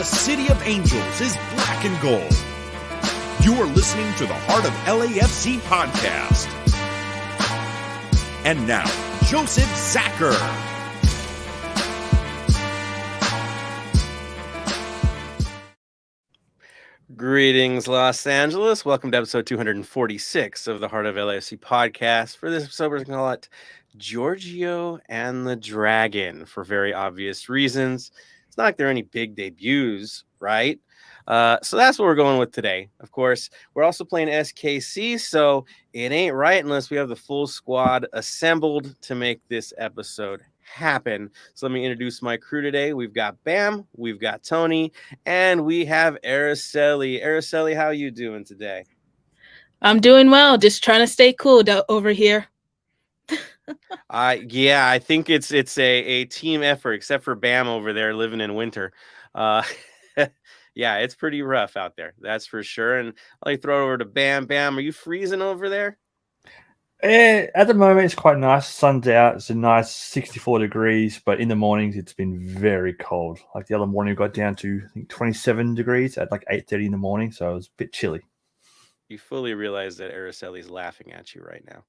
the City of Angels is black and gold. You are listening to the Heart of LAFC podcast. And now, Joseph Zacher. Greetings, Los Angeles. Welcome to episode 246 of the Heart of LAFC podcast. For this episode, we're going to call it Giorgio and the Dragon for very obvious reasons. It's not like there are any big debuts, right? So that's what we're going with today. Of course, we're also playing SKC, so it ain't right unless we have the full squad assembled to make this episode happen. So let me introduce my crew today. We've got Bam, we've got Tony, and we have Araceli. Araceli, how are you doing today? I'm doing well. Just trying to stay cool over here. I think it's a team effort, except for Bam over there living in winter. Yeah, it's pretty rough out there. That's for sure. And I'll throw it over to Bam. Bam, are you freezing over there? At the moment, it's quite nice. Sun's out. It's a nice 64 degrees, but in the mornings, it's been very cold. Like the other morning, we got down to, I think, 27 degrees at like 8:30 in the morning, so it was a bit chilly. You fully realize that Araceli's laughing at you right now.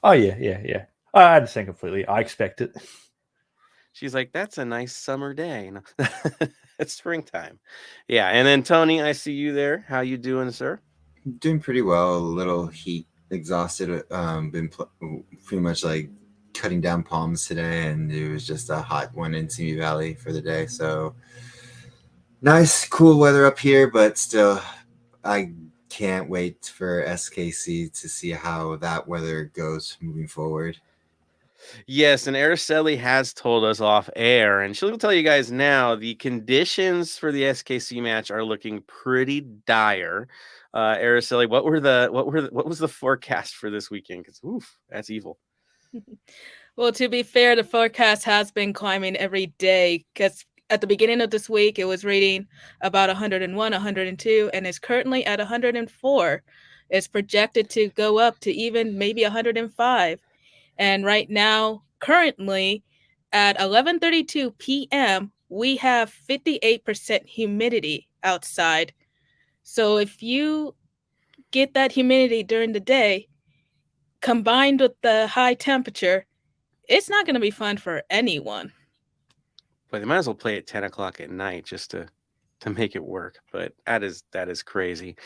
Oh, yeah. I understand completely. I expect it. She's like, that's a nice summer day. It's springtime. Yeah, and then Tony, I see you there. How you doing, sir? Doing pretty well. A little heat exhausted. Been pretty much like cutting down palms today, and it was just a hot one in Simi Valley for the day. So nice, cool weather up here, but still, I can't wait for SKC to see how that weather goes moving forward. Yes, and Araceli has told us off air, and she'll tell you guys now, the conditions for the SKC match are looking pretty dire. Araceli, what was the forecast for this weekend? Because that's evil. Well, to be fair, the forecast has been climbing every day, because at the beginning of this week, it was reading about 101, 102, and it's currently at 104. It's projected to go up to even maybe 105. And right now, currently, at 11:32 p.m., we have 58% humidity outside. So if you get that humidity during the day, combined with the high temperature, it's not going to be fun for anyone. But they might as well play at 10 o'clock at night just to make it work. But that is crazy.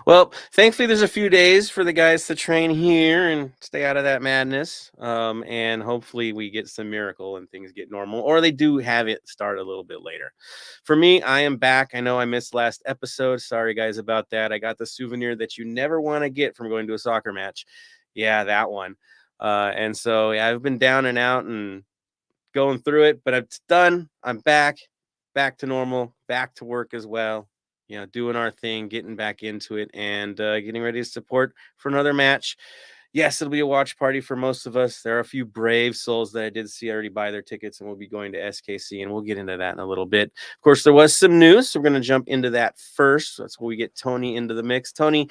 Well, thankfully, there's a few days for the guys to train here and stay out of that madness. And hopefully we get some miracle and things get normal, or they do have it start a little bit later. For me, I am back. I know I missed last episode. Sorry, guys, about that. I got the souvenir that you never want to get from going to a soccer match. Yeah, that one. And so I've been down and out and going through it, but it's done. I'm back to normal, back to work as well, doing our thing, getting back into it, and getting ready to support for another match. Yes, it'll be a watch party for most of us. There are a few brave souls that I did see already buy their tickets, and we'll be going to SKC, and we'll get into that in a little bit. Of course, there was some news, so we're going to jump into that first. So that's where we get Tony into the mix. Tony,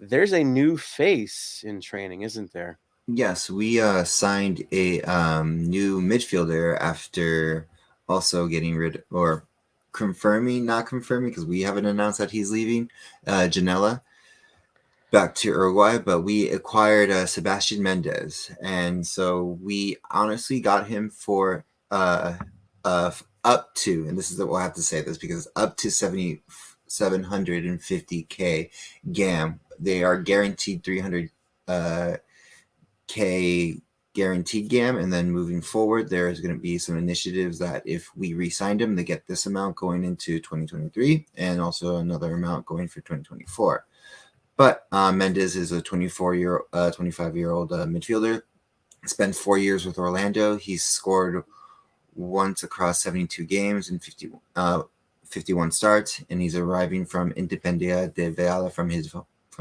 there's a new face in training, isn't there? Yes, we signed a new midfielder after also getting rid or not confirming, because we haven't announced that he's leaving, Janela back to Uruguay, but we acquired Sebastian Mendez, and so we honestly got him for up to, and this is what I have to say this, because up to 750k GAM. They are guaranteed 300k guaranteed GAM, and then moving forward, there's going to be some initiatives that if we re-signed him, they get this amount going into 2023, and also another amount going for 2024. But Mendez is a 25-year-old midfielder. Spent 4 years with Orlando. He's scored once across 72 games and 51 starts, and he's arriving from Independencia de Veala from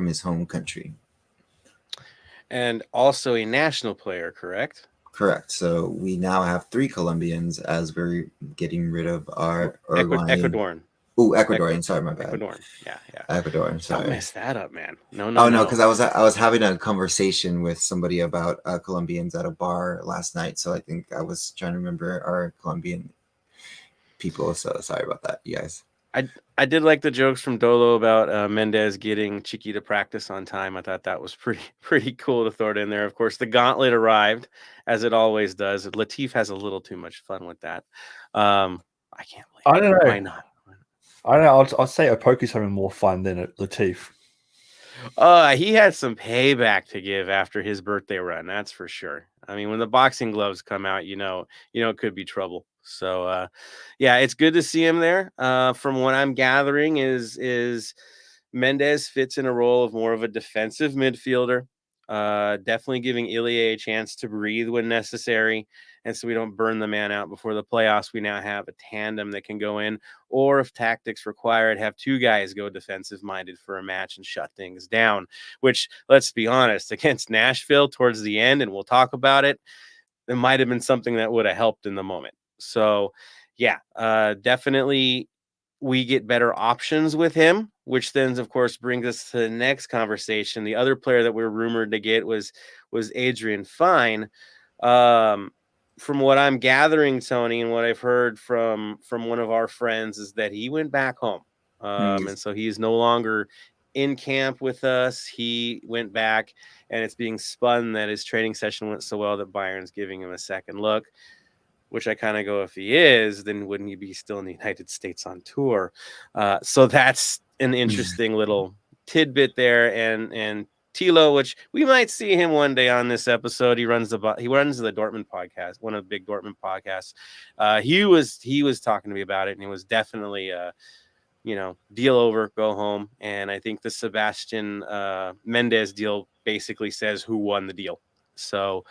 his home country. And also a national player, correct? Correct. So we now have 3 Colombians as we're getting rid of our Ecuadorian. Oh, Ecuadorian. Sorry, my bad. Ecuadorian. Yeah. Ecuadorian. Sorry. Don't mess that up, man. No. Because I was having a conversation with somebody about Colombians at a bar last night. So I think I was trying to remember our Colombian people. So sorry about that, you guys. I did like the jokes from Dolo about Mendez getting Chiqui to practice on time. I thought that was pretty cool to throw it in there. Of course, the gauntlet arrived, as it always does. Latif has a little too much fun with that. I can't believe I don't know. Why not? I don't know. I'd say Opoku's having more fun than Latif. He had some payback to give after his birthday run. That's for sure. I mean, when the boxing gloves come out, you know, it could be trouble. So, yeah, it's good to see him there. From what I'm gathering is Mendez fits in a role of more of a defensive midfielder. Definitely giving Ilie a chance to breathe when necessary. And so we don't burn the man out before the playoffs. We now have a tandem that can go in, or if tactics require it, have two guys go defensive minded for a match and shut things down, which, let's be honest, against Nashville towards the end, and we'll talk about it, it might have been something that would have helped in the moment. So, yeah, definitely we get better options with him, which then, of course, brings us to the next conversation. The other player that we're rumored to get was Adrian Fine. From what I'm gathering, Tony, and what I've heard from one of our friends is that he went back home. And so he's no longer in camp with us. He went back, and it's being spun that his training session went so well that Bayern's giving him a second look, which I kind of go, if he is, then wouldn't he be still in the United States on tour? So that's an interesting little tidbit there. And Tilo, which we might see him one day on this episode. He runs the Dortmund podcast, one of the big Dortmund podcasts. He was talking to me about it, and it was definitely deal over, go home. And I think the Sebastian Mendez deal basically says who won the deal. So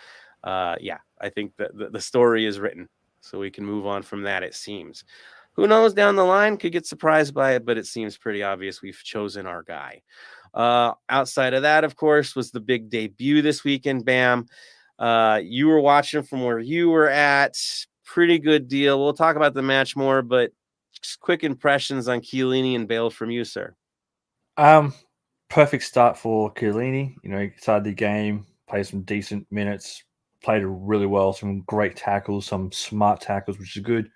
yeah, I think the story is written, so we can move on from that. It seems. Who knows, down the line could get surprised by it, but it seems pretty obvious we've chosen our guy. Outside of that, of course, was the big debut this weekend. Bam. You were watching from where you were at. Pretty good deal. We'll talk about the match more, but just quick impressions on Chiellini and Bale from you, sir. Perfect start for Chiellini. He started the game, played some decent minutes, played really well, some great tackles, some smart tackles, which is good.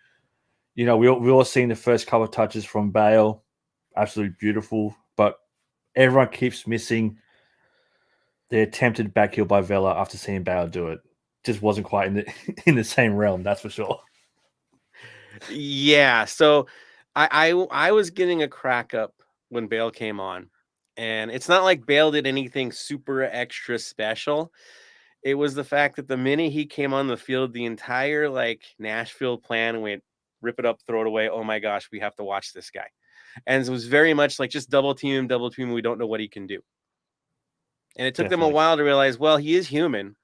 We all seen the first couple of touches from Bale, absolutely beautiful, but everyone keeps missing the attempted back heel by Vela after seeing Bale do it. Just wasn't quite in the same realm, that's for sure. Yeah, so I was getting a crack up when Bale came on, and it's not like Bale did anything super extra special. It was the fact that the minute he came on the field, the entire Nashville plan went rip it up, throw it away. Oh my gosh, we have to watch this guy. And it was very much like just double team him. We don't know what he can do. And it took them a while to realize, well, he is human.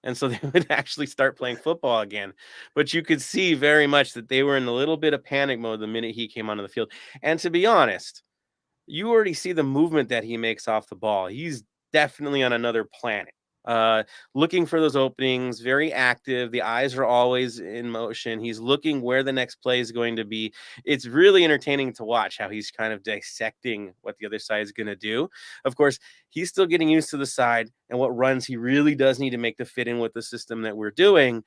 And so they would actually start playing football again. But you could see very much that they were in a little bit of panic mode the minute he came onto the field. And to be honest, you already see the movement that he makes off the ball. He's definitely on another planet. Looking for those openings, very active. The eyes are always in motion. He's looking where the next play is going to be. It's really entertaining to watch how he's kind of dissecting what the other side is going to do. Of course, he's still getting used to the side and what runs he really does need to make to fit in with the system that we're doing.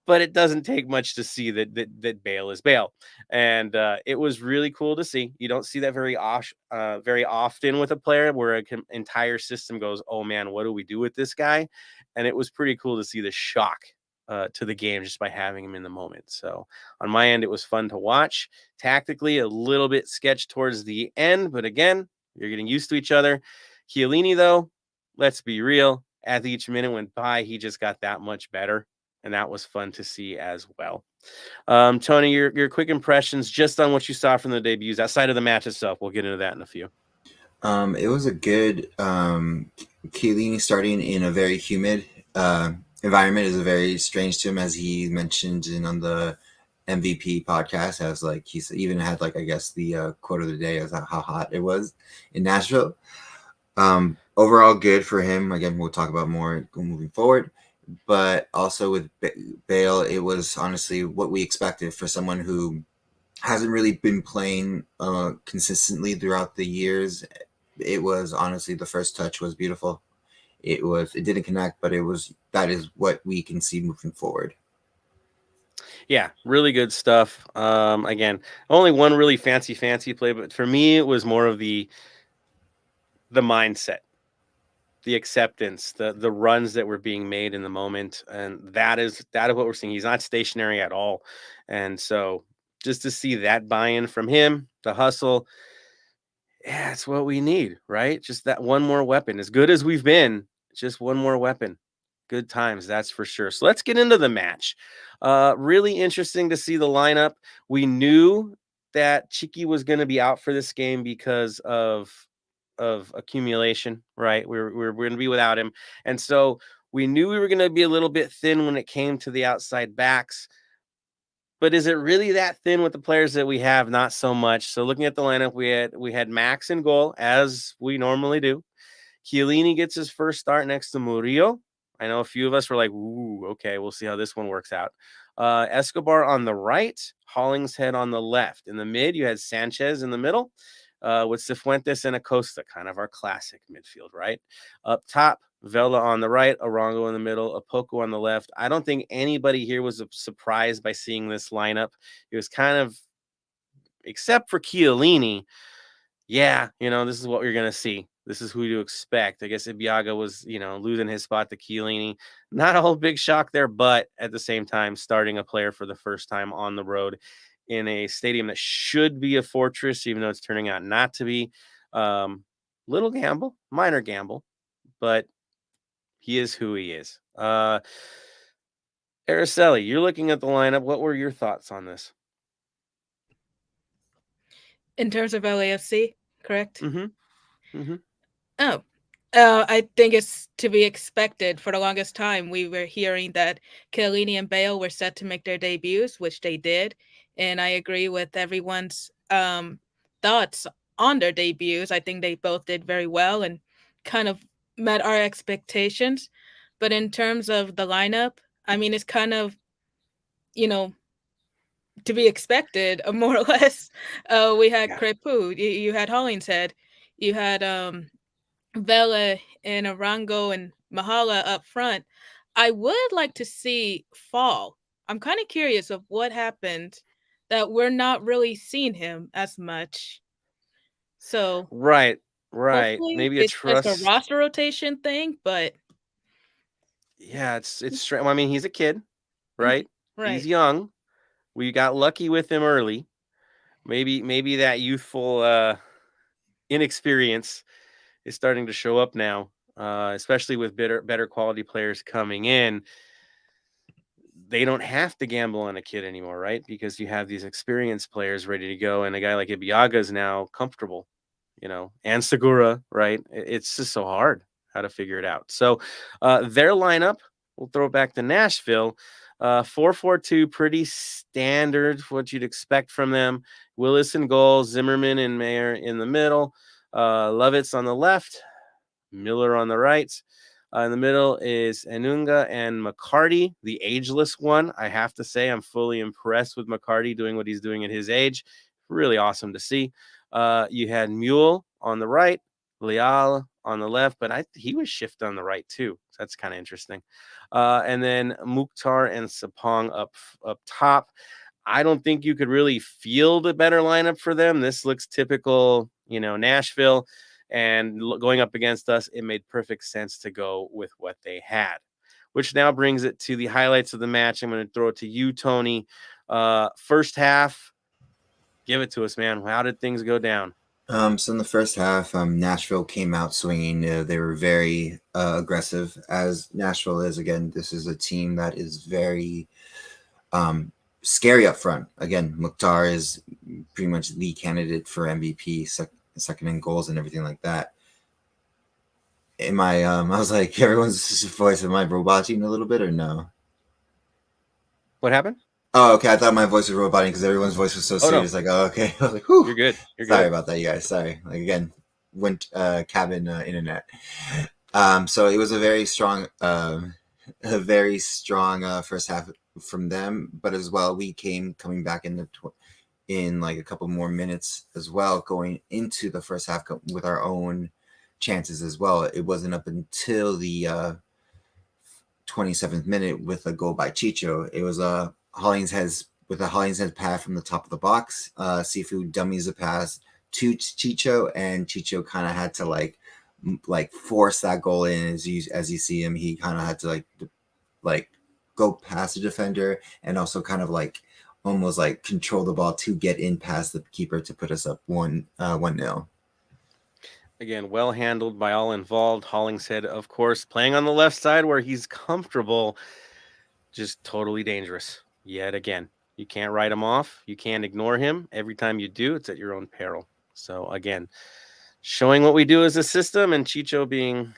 But it doesn't take much to see that Bale is Bale. And it was really cool to see. You don't see that very often with a player where an entire system goes, oh, man, what do we do with this guy? And it was pretty cool to see the shock to the game just by having him in the moment. So on my end, it was fun to watch. Tactically, a little bit sketched towards the end. But again, you're getting used to each other. Chiellini, though, let's be real. As each minute went by, he just got that much better. And that was fun to see as well. Tony, your quick impressions just on what you saw from the debuts outside of the match itself. We'll get into that in a few. It was a good Chiellini starting in a very humid environment is very strange to him, as he mentioned on the MVP podcast, as he even had I guess the quote of the day as how hot it was in Nashville. Overall good for him. Again, we'll talk about more moving forward. But also with Bale, it was honestly what we expected for someone who hasn't really been playing consistently throughout the years. It was honestly, the first touch was beautiful. It didn't connect, but that is what we can see moving forward. Yeah, really good stuff. Again, only one really fancy play, but for me, it was more of the mindset, the acceptance, the runs that were being made in the moment, and that is what we're seeing. He's not stationary at all, and so just to see that buy-in from him, the hustle, yeah, it's what we need, right? Just that one more weapon. As good as we've been, just one more weapon. Good times, that's for sure. So let's get into the match. Really interesting to see the lineup. We knew that Chiki was going to be out for this game because of accumulation, right? We're going to be without him, and so we knew we were going to be a little bit thin when it came to the outside backs. But is it really that thin with the players that we have? Not so much. So looking at the lineup, we had Max in goal, as we normally do. Chiellini gets his first start next to Murillo. I know a few of us were like, ooh, okay, we'll see how this one works out. Escobar on the right, Hollingshead on the left. In the mid, you had Sanchez in the middle with Cifuentes and Acosta, kind of our classic midfield, right? Up top, Vela on the right, Arango in the middle, Apoko on the left. I don't think anybody here was surprised by seeing this lineup. It was kind of, except for Chiellini, yeah, this is what we're going to see. This is who to expect. I guess Ibiaga was, losing his spot to Chiellini. Not a whole big shock there, but at the same time, starting a player for the first time on the road in a stadium that should be a fortress, even though it's turning out not to be. Little gamble, minor gamble, but he is who he is. Araceli, you're looking at the lineup. What were your thoughts on this? In terms of LAFC, correct? Mm-hmm. Mm-hmm. Oh, I think it's to be expected. For the longest time, we were hearing that Chiellini and Bale were set to make their debuts, which they did. And I agree with everyone's thoughts on their debuts. I think they both did very well and kind of met our expectations. But in terms of the lineup, I mean, it's kind of, to be expected, more or less. We had Crepu, you had Hollingshead, you had Vela and Arango and Mahala up front. I would like to see Fall. I'm kind of curious of what happened that we're not really seeing him as much. So right. Maybe it's just a roster rotation thing, but yeah, it's strange. Well, I mean, he's a kid, right? Right. He's young. We got lucky with him early. Maybe that youthful inexperience is starting to show up now, especially with better quality players coming in. They don't have to gamble on a kid anymore, right? Because you have these experienced players ready to go, and a guy like Ibiaga is now comfortable, and Segura, right? It's just so hard how to figure it out. So their lineup, we'll throw it back to Nashville. 4-4-2, pretty standard, what you'd expect from them. Willis in goal, Zimmerman and Mayer in the middle, Lovitz on the left, Miller on the right. In the middle is Enunga and McCarty, the ageless one. I have to say, I'm fully impressed with McCarty doing what he's doing at his age. Really awesome to see. You had Mule on the right, Leal on the left, but he was shifted on the right too. So that's kind of interesting. And then Mukhtar and Sapong up top. I don't think you could really field a better lineup for them. This looks typical, Nashville. And going up against us, it made perfect sense to go with what they had, which now brings it to the highlights of the match. I'm going to throw it to you, Tony. First half, give it to us, man. How did things go down? So in the first half, Nashville came out swinging. They were very aggressive, as Nashville is. Again, this is a team that is very scary up front. Again, Mukhtar is pretty much the candidate for MVP, second in goals and everything like that. I was like, everyone's voice, am I roboting a little bit or no? What happened? Oh, okay. I thought my voice was roboting because everyone's voice was so serious. No. Like, oh, okay. I was like, whew. You're good. Sorry about that, you guys. Sorry. Like, again, went cabin internet. So it was a very strong first half from them, but as well, we coming back in like a couple more minutes as well, going into the first half with our own chances as well. It wasn't up until the 27th minute with a goal by Chicho. It was Hollingshead's pass from the top of the box. Seafood dummies a pass to Chicho, and Chicho kind of had to like force that goal in. As you see him, he kind of had to like go past the defender and also kind of like almost like control the ball to get in past the keeper to put us up 1-0. Again, well handled by all involved. Hollingshead, of course, playing on the left side where he's comfortable, just totally dangerous. Yet again, you can't write him off. You can't ignore him. Every time you do, it's at your own peril. So again, showing what we do as a system, and Chicho being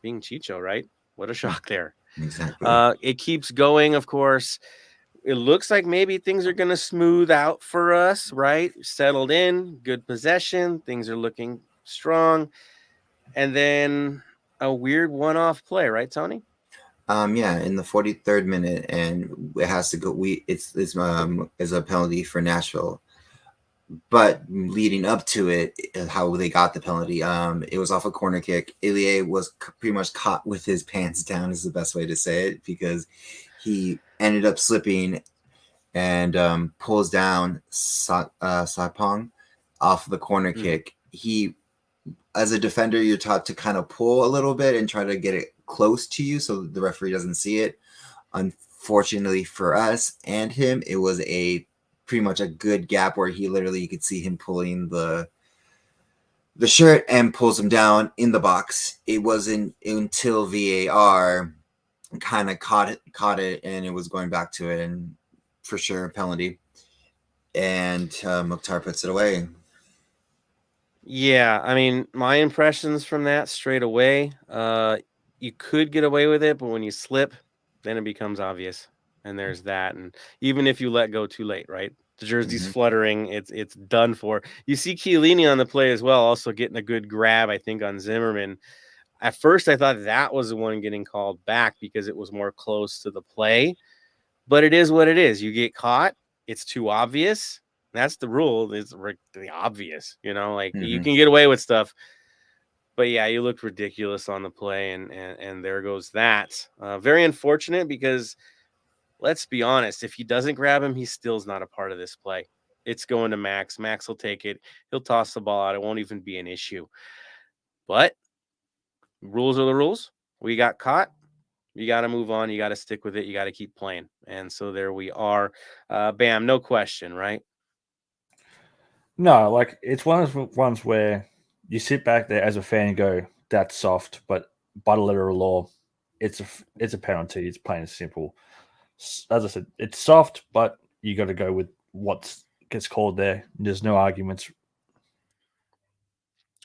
Chicho, right? What a shock there. Exactly. It keeps going, of course. It looks like maybe things are going to smooth out for us, right? Settled in, good possession. Things are looking strong. And then a weird one-off play, right, Tony? Yeah, in the 43rd minute, and it has to go. It's a penalty for Nashville. But leading up to it, how they got the penalty, it was off a corner kick. Ilie was pretty much caught with his pants down, is the best way to say it, because he ended up slipping and pulls down Sapong off the corner kick. He, as a defender, you're taught to kind of pull a little bit and try to get it close to you so the referee doesn't see it. Unfortunately for us and him, it was pretty much a good gap where you could see him pulling the shirt and pulls him down in the box. It wasn't until VAR kind of caught it, and it was going back to it, and for sure penalty. And Mukhtar puts it away. Yeah, I mean, my impressions from that straight away, you could get away with it, but when you slip, then it becomes obvious. And there's that. And even if you let go too late, right? The jersey's fluttering, it's done for. You see Chiellini on the play as well, also getting a good grab, I think, on Zimmerman. At first, I thought that was the one getting called back because it was more close to the play. But it is what it is. You get caught, it's too obvious. That's the rule. It's the obvious, like you can get away with stuff. But yeah, you looked ridiculous on the play, and there goes that. Very unfortunate because let's be honest, if he doesn't grab him, he still's not a part of this play. It's going to Max. Max will take it. He'll toss the ball out. It won't even be an issue. But rules are the rules. We got caught. You got to move on. You got to stick with it. You got to keep playing. And so there we are. Bam, no question, right? No, like it's one of those ones where you sit back there as a fan and go, "That's soft," but by the letter of law, it's a penalty. It's plain and simple. As I said, it's soft, but you got to go with what gets called there. There's no arguments.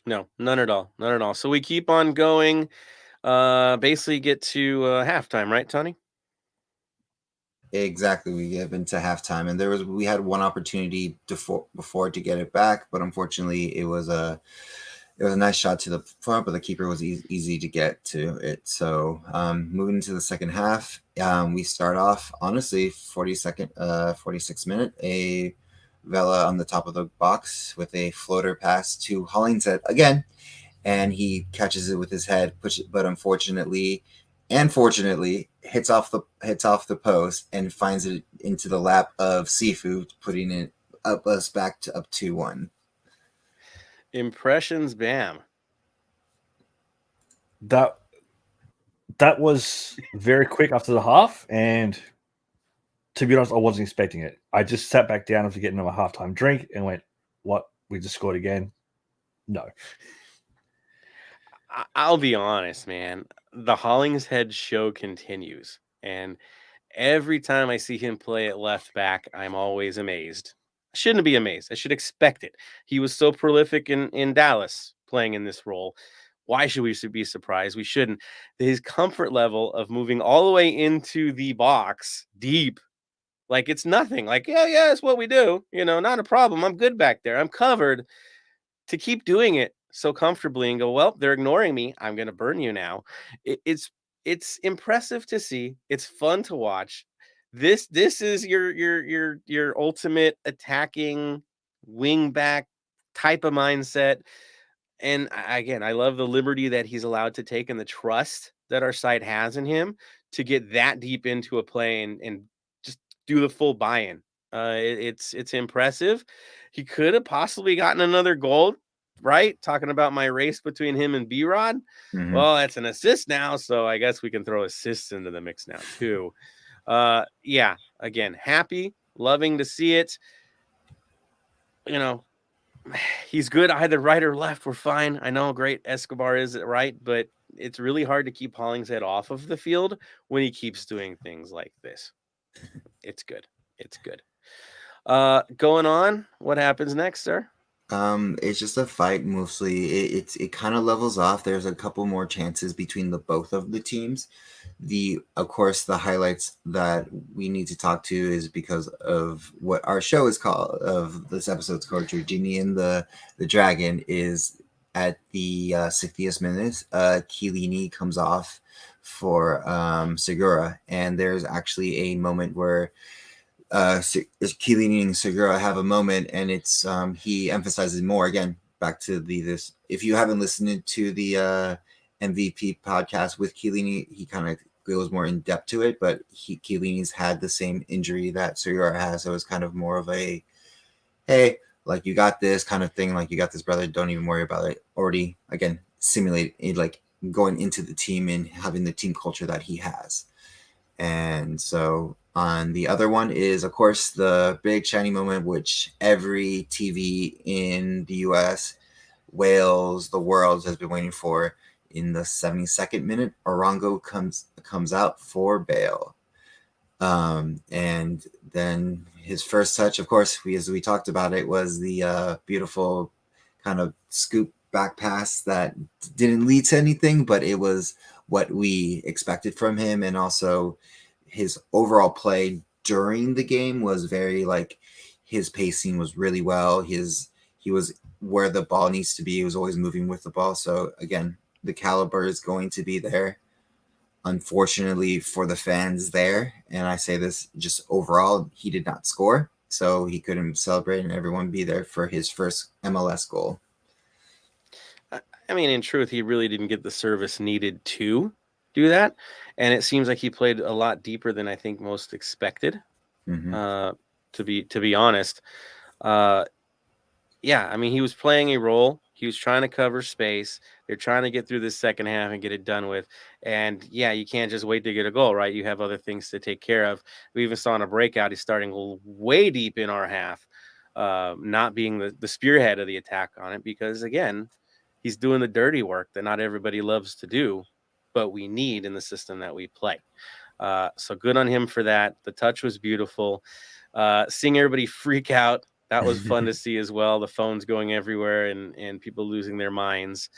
No, none at all. None at all. So we keep on going. Basically get to halftime, right, Tony? Exactly. We get into halftime, and we had one opportunity before to get it back, but unfortunately, it was a nice shot to the front, but the keeper was easy to get to it. So moving into the second half, we start off honestly 46 minute, a Vela on the top of the box with a floater pass to Hollingshead again, and he catches it with his head, but unfortunately and fortunately hits off the post and finds it into the lap of Seafood, putting it up 2-1. Impressions, Bam. That was very quick after the half, and to be honest, I wasn't expecting it. I just sat back down after getting a halftime drink and went, "What? We just scored again?" No. I'll be honest, man. The Hollingshead show continues, and every time I see him play at left back, I'm always amazed. I shouldn't be amazed. I should expect it. He was so prolific in Dallas playing in this role. Why should we be surprised? We shouldn't. His comfort level of moving all the way into the box deep, like it's nothing. Like, yeah, it's what we do. Not a problem. I'm good back there. I'm covered. To keep doing it so comfortably and go, well, they're ignoring me. I'm going to burn you now. It's impressive to see. It's fun to watch. This is your ultimate attacking wing back type of mindset. And again, I love the liberty that he's allowed to take and the trust that our side has in him to get that deep into a play and just do the full buy-in. It's impressive. He could have possibly gotten another goal, right? Talking about my race between him and B-Rod. Mhm. Well, that's an assist now, so I guess we can throw assists into the mix now too. Yeah, again, happy, loving to see it. You know, he's good either right or left. We're fine. I know great Escobar is right, but it's really hard to keep Hollingshead off of the field when he keeps doing things like this. It's good. It's good. Going on, what happens next, sir? It's just a fight mostly. It kind of levels off. There's a couple more chances between the both of the teams. Of course, the highlights that we need to talk to is because of what our show is called, of this episode's called Giorgio and the Dragon, is at the 60th minute. Chiellini comes off for Segura, and there's actually a moment where Chiellini and Segura have a moment, and it's he emphasizes more again back to this. If you haven't listened to the MVP podcast with Chiellini, he kind of goes more in depth to it, but Chiellini's had the same injury that Segura has, so it's kind of more of a hey, like you got this kind of thing, like you got this, brother, don't even worry about it. Already again simulate it, like going into the team and having the team culture that he has. And so on the other one is, of course, the big shiny moment, which every TV in the US, Wales, the world has been waiting for. In the 72nd minute, Arango comes out for Bale. And then his first touch, of course, as we talked about it, was the beautiful kind of scoop back pass that didn't lead to anything, but it was what we expected from him. And also his overall play during the game was very, like, his pacing was really well. He was where the ball needs to be. He was always moving with the ball. So again, the caliber is going to be there. Unfortunately for the fans there, and I say this just overall, he did not score, so he couldn't celebrate and everyone be there for his first MLS goal. I mean, in truth, he really didn't get the service needed to do that, and it seems like he played a lot deeper than I think most expected. Mm-hmm. To be honest, yeah, I mean, he was playing a role. He was trying to cover space. They're trying to get through this second half and get it done with. And yeah, you can't just wait to get a goal, right? You have other things to take care of. We even saw in a breakout, he's starting way deep in our half, not being the spearhead of the attack on it, because again, he's doing the dirty work that not everybody loves to do, but we need in the system that we play. So good on him for that. The touch was beautiful. Seeing everybody freak out, that was fun to see as well. The phones going everywhere and people losing their minds.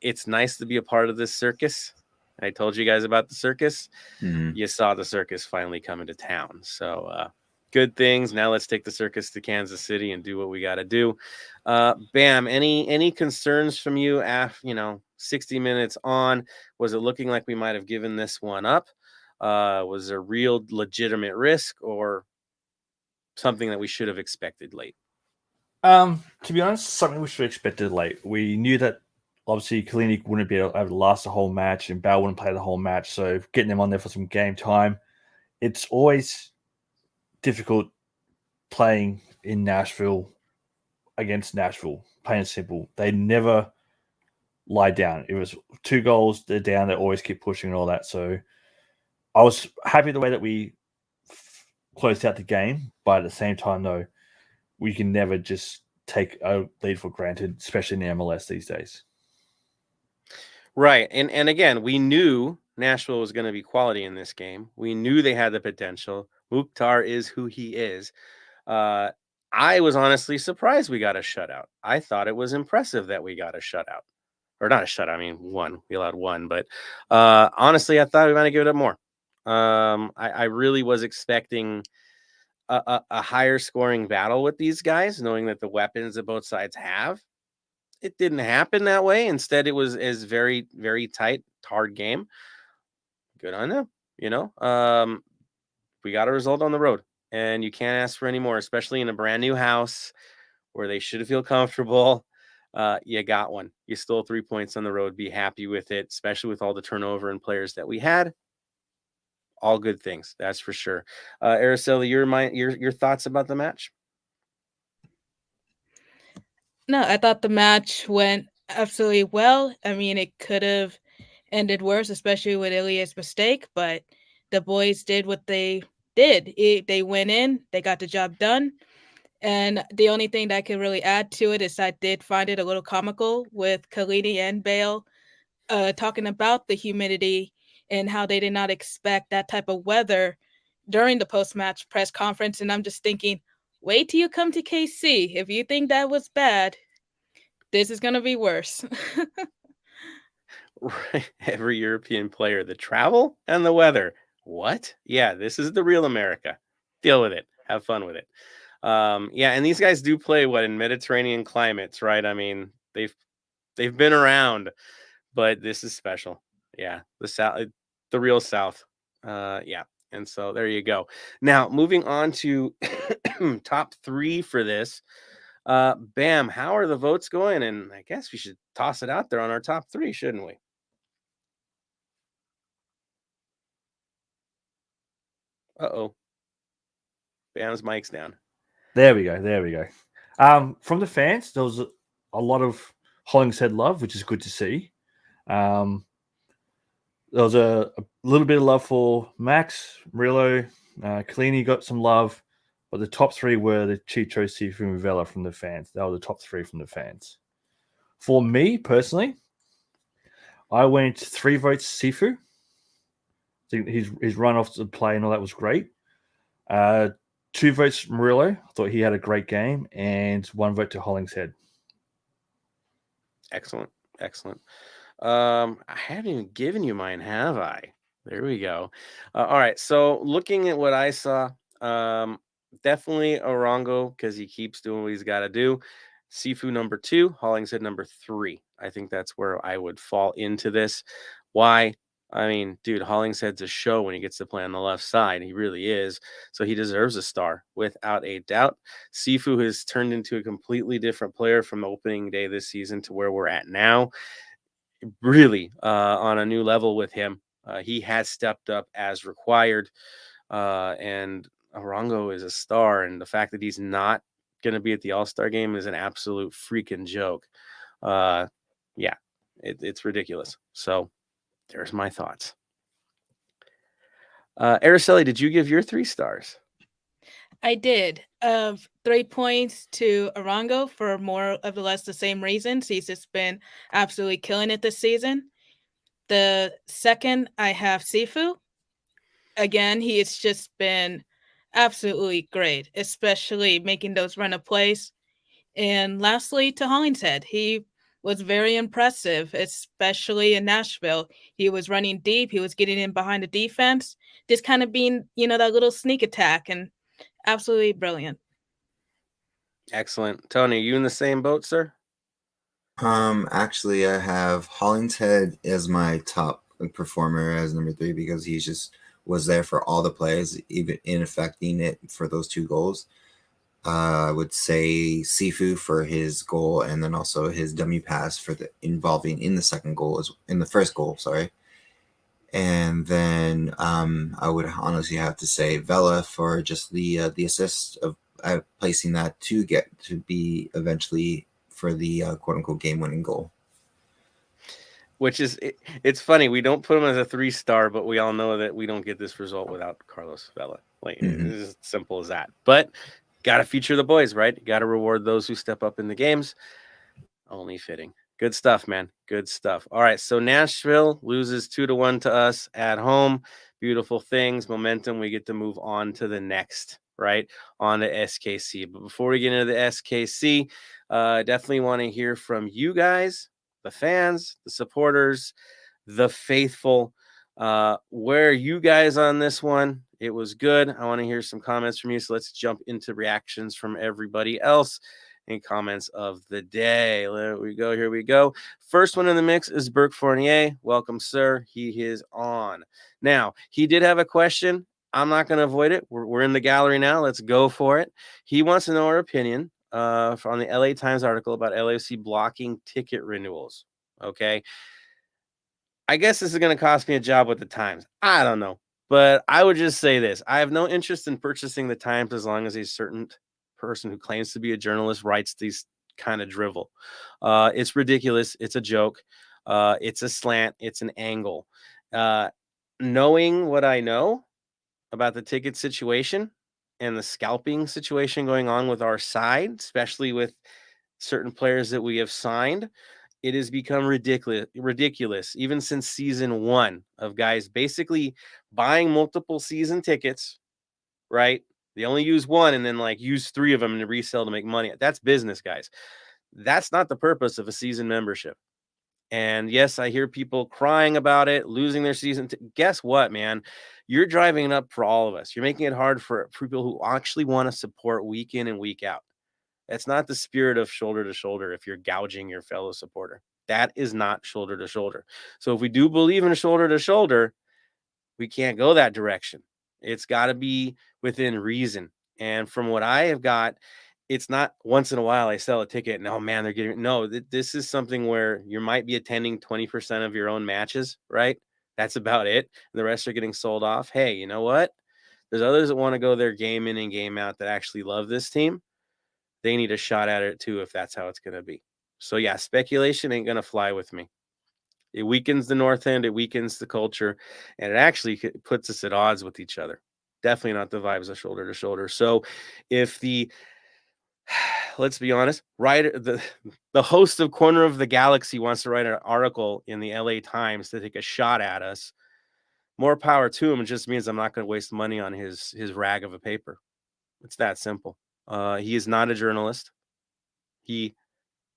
It's nice to be a part of this circus. I told you guys about the circus. Mm-hmm. You saw the circus finally come into town. So good things. Now let's take the circus to Kansas City and do what we got to do. Bam, any concerns from you after 60 minutes on? Was it looking like we might have given this one up? Was there real legitimate risk or something that we should have expected late? To be honest, something we should have expected late. We knew that obviously Chiellini wouldn't be able to last the whole match and Bale wouldn't play the whole match. So getting them on there for some game time, it's always difficult playing in Nashville against Nashville. Plain and simple. They never lie down. It was 2 goals, they're down, they always keep pushing and all that. So I was happy the way that we closed out the game, but at the same time, though, we can never just take a lead for granted, especially in the MLS these days. Right. And again, we knew Nashville was going to be quality in this game. We knew they had the potential. Mukhtar is who he is. I was honestly surprised we got a shutout. I thought it was impressive that we got a shutout. Or not a shutout, I mean one. We allowed one. But honestly, I thought we might have given it up more. I really was expecting a higher scoring battle with these guys, knowing that the weapons that both sides have. It didn't happen that way. Instead, it was very, very tight, hard game. Good on them. We got a result on the road, and you can't ask for any more, especially in a brand new house where they should feel comfortable. You got one. You stole 3 points on the road. Be happy with it, especially with all the turnover and players that we had. all good things. That's for sure. Araceli, your thoughts about the match? No, I thought the match went absolutely well. I mean, it could have ended worse, especially with Ilya's mistake, but the boys did what they did. They went in, they got the job done. And the only thing that I could really add to it is I did find it a little comical with Kalini and Bale talking about the humidity and how they did not expect that type of weather during the post-match press conference. And I'm just thinking, wait till you come to KC. If you think that was bad, this is going to be worse. Right. Every European player, the travel and the weather. What? Yeah, this is the real America. Deal with it. Have fun with it. Yeah, and these guys do play in Mediterranean climates, right? I mean, they've been around, but this is special. Yeah, the South, the real South. Yeah, and so there you go. Now, moving on to top 3 for this. Bam, how are the votes going? And I guess we should toss it out there on our top 3, shouldn't we? Uh-oh. Bam's mic's down. There we go. From the fans, there was a lot of Hollingshead love, which is good to see. There was a little bit of love for Max, Murillo, Kalini got some love, but the top 3 were the Chicho, Sifu, and Vela from the fans. They were the top 3 from the fans. For me, personally, I went 3 votes Sifu. I think his run off the play and all that was great. 2 votes Murillo. I thought he had a great game. And 1 vote to Hollingshead. Excellent. I haven't even given you mine, have I? There we go. All right. So looking at what I saw, definitely Orongo because he keeps doing what he's got to do. Sifu number 2, Hollingshead number 3. I think that's where I would fall into this. Why? I mean, dude, Hollingshead's a show when he gets to play on the left side. He really is. So he deserves a star without a doubt. Sifu has turned into a completely different player from opening day this season to where we're at now. Really on a new level with him. He has stepped up as required. And Orongo is a star. And the fact that he's not going to be at the All-Star game is an absolute freaking joke. Yeah, it's ridiculous. So there's my thoughts. Araceli, did you give your 3 stars? I did. 3 points to Orongo for more or less the same reasons. He's just been absolutely killing it this season. The second, I have Sifu. Again, he has just been absolutely great, especially making those run of plays. And lastly, to Hollingshead, he was very impressive, especially in Nashville. He was running deep. He was getting in behind the defense, just kind of being, that little sneak attack, and absolutely brilliant. Excellent. Tony, are you in the same boat, sir? Actually, I have Hollingshead as my top performer as number 3 because he just was there for all the plays, even in affecting it for those 2 goals. I would say Sifu for his goal and then also his dummy pass for the involving in the second goal in the first goal, sorry. And then I would honestly have to say Vela for just the assist of placing that to get to be eventually for the quote unquote game winning goal. Which is it's funny, we don't put him as a 3-star, but we all know that we don't get this result without Carlos Vela. It's as simple as that. But got to feature the boys, right? Got to reward those who step up in the games. Only fitting. Good stuff, man. Good stuff. All right, so Nashville loses 2-1 to us at home. Beautiful things, momentum. We get to move on to the next, right? On to SKC. But before we get into the SKC, definitely want to hear from you guys, the fans, the supporters, the faithful. Where are you guys on this one? It was good. I want to hear some comments from you. So let's jump into reactions from everybody else and comments of the day. Here we go. First one in the mix is Burke Fournier. Welcome, sir. He is on. Now, he did have a question. I'm not going to avoid it. We're in the gallery now. Let's go for it. He wants to know our opinion on the LA Times article about LAFC blocking ticket renewals. Okay. I guess this is going to cost me a job with the Times. I don't know. But I would just say this. I have no interest in purchasing the Times as long as a certain person who claims to be a journalist writes these kind of drivel. It's ridiculous. It's a joke. It's a slant. It's an angle. Knowing what I know about the ticket situation and the scalping situation going on with our side, especially with certain players that we have signed, it has become ridiculous even since season 1 of guys basically buying multiple season tickets, right? They only use one and then like use 3 of them to resell to make money. That's business, guys. That's not the purpose of a season membership. And yes, I hear people crying about it, losing their season. Guess what, man? You're driving it up for all of us. You're making it hard for people who actually want to support week in and week out. That's not the spirit of shoulder to shoulder if you're gouging your fellow supporter. That is not shoulder to shoulder. So if we do believe in shoulder to shoulder, we can't go that direction. It's got to be within reason. And from what I have got, it's not once in a while I sell a ticket and, oh man, they're getting, no, this is something where you might be attending 20% of your own matches, right? That's about it. And the rest are getting sold off. Hey, you know what? There's others that want to go their game in and game out that actually love this team. They need a shot at it too, if that's how it's going to be. So yeah, speculation ain't going to fly with me. It weakens the North End, it weakens the culture, and it actually puts us at odds with each other. Definitely not the vibes of shoulder to shoulder. So if let's be honest, the host of Corner of the Galaxy wants to write an article in the LA Times to take a shot at us, more power to him. It just means I'm not going to waste money on his rag of a paper. It's that simple. He is not a journalist. He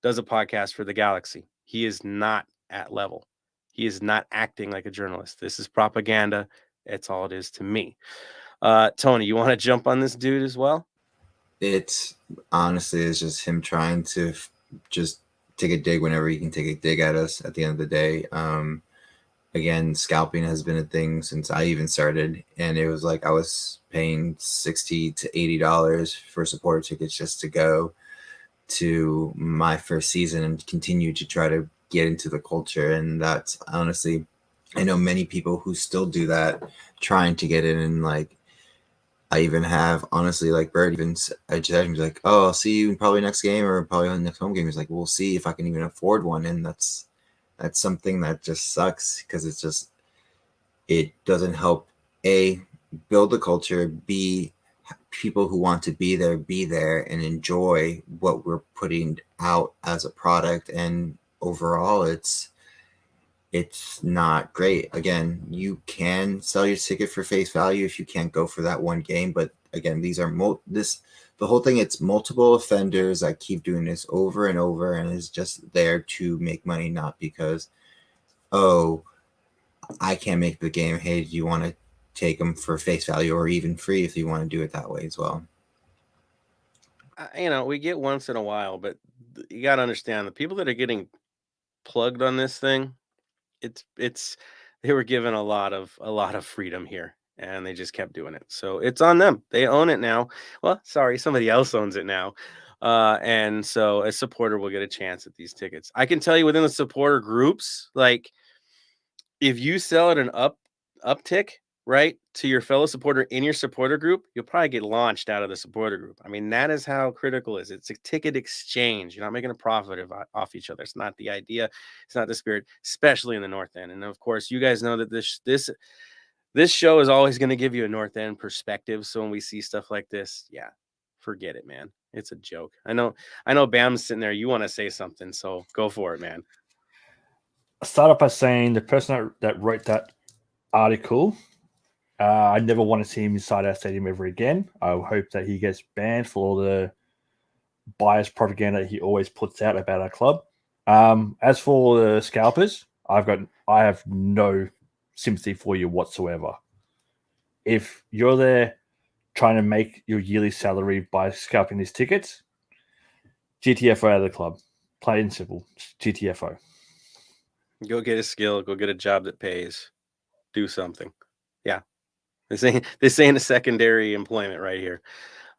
does a podcast for the Galaxy. He is not at level. He is not acting like a journalist. This is propaganda. That's all it is to me. Tony, you want to jump on this dude as well? It's honestly, it's just him trying to just take a dig whenever he can take a dig at us at the end of the day. Again, scalping has been a thing since I even started, and it was like I was paying $60 to $80 for supporter tickets just to go to my first season and continue to try to get into the culture. And that's honestly, I know many people who still do that, trying to get in. And like, I even have, honestly, like Bird even, I just had like, oh, I'll see you probably next game or probably on the next home game. He's like, we'll see if I can even afford one. And that's something that just sucks, because it's just, it doesn't help A, build the culture, B, people who want to be there and enjoy what we're putting out as a product. And overall, it's not great. Again, you can sell your ticket for face value if you can't go for that one game, but again, these are the whole thing, it's multiple offenders that keep doing this over and over, and is just there to make money, not because, oh, I can't make the game. Hey, do you want to take them for face value or even free if you want to do it that way as well? We get once in a while, but you got to understand the people that are getting plugged on this thing, they were given a lot of freedom here, and they just kept doing it. So it's on them. They own it now. Well, sorry, somebody else owns it now. And so a supporter will get a chance at these tickets. I can tell you within the supporter groups, like if you sell at an uptick, right, to your fellow supporter in your supporter group, you'll probably get launched out of the supporter group. I mean, that is how critical it is. It's a ticket exchange. You're not making a profit off each other. It's not the idea. It's not the spirit, especially in the North End. And of course, you guys know that this show is always going to give you a North End perspective. So when we see stuff like this, yeah, forget it, man. It's a joke. I know Bam's sitting there. You want to say something, so go for it, man. I start off by saying the person that wrote that article, I never want to see him inside our stadium ever again. I hope that he gets banned for all the biased propaganda he always puts out about our club. As for the scalpers, I have no sympathy for you whatsoever. If you're there trying to make your yearly salary by scalping these tickets, GTFO out of the club. Plain and simple. GTFO. Go get a skill. Go get a job that pays. Do something. Yeah. This ain't a secondary employment right here.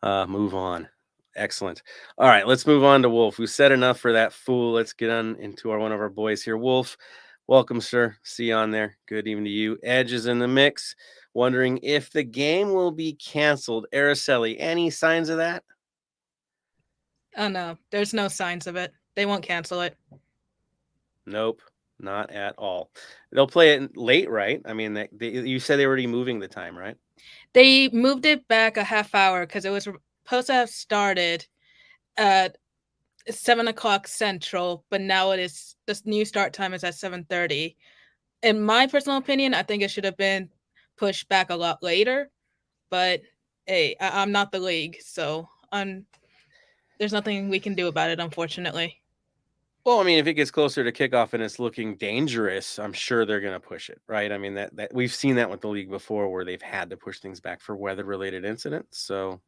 Move on. Excellent. All right, let's move on to Wolf. We said enough for that fool. Let's get on into one of our boys here. Wolf, Welcome, sir. See you on there. Good evening to you. Edge is in the mix. Wondering if the game will be canceled. Araceli, any signs of that? Oh no, there's no signs of it. They won't cancel it. Nope, not at all. They'll play it late, right? I mean, you said they were already moving the time, right? They moved it back a half hour because it was supposed to have started at 7 o'clock Central, but now this new start time is at 7:30. In my personal opinion, I think it should have been pushed back a lot later. But hey, I'm not the league, so there's nothing we can do about it, unfortunately. Well, I mean, if it gets closer to kickoff and it's looking dangerous, I'm sure they're going to push it, right? I mean, that we've seen that with the league before, where they've had to push things back for weather-related incidents. So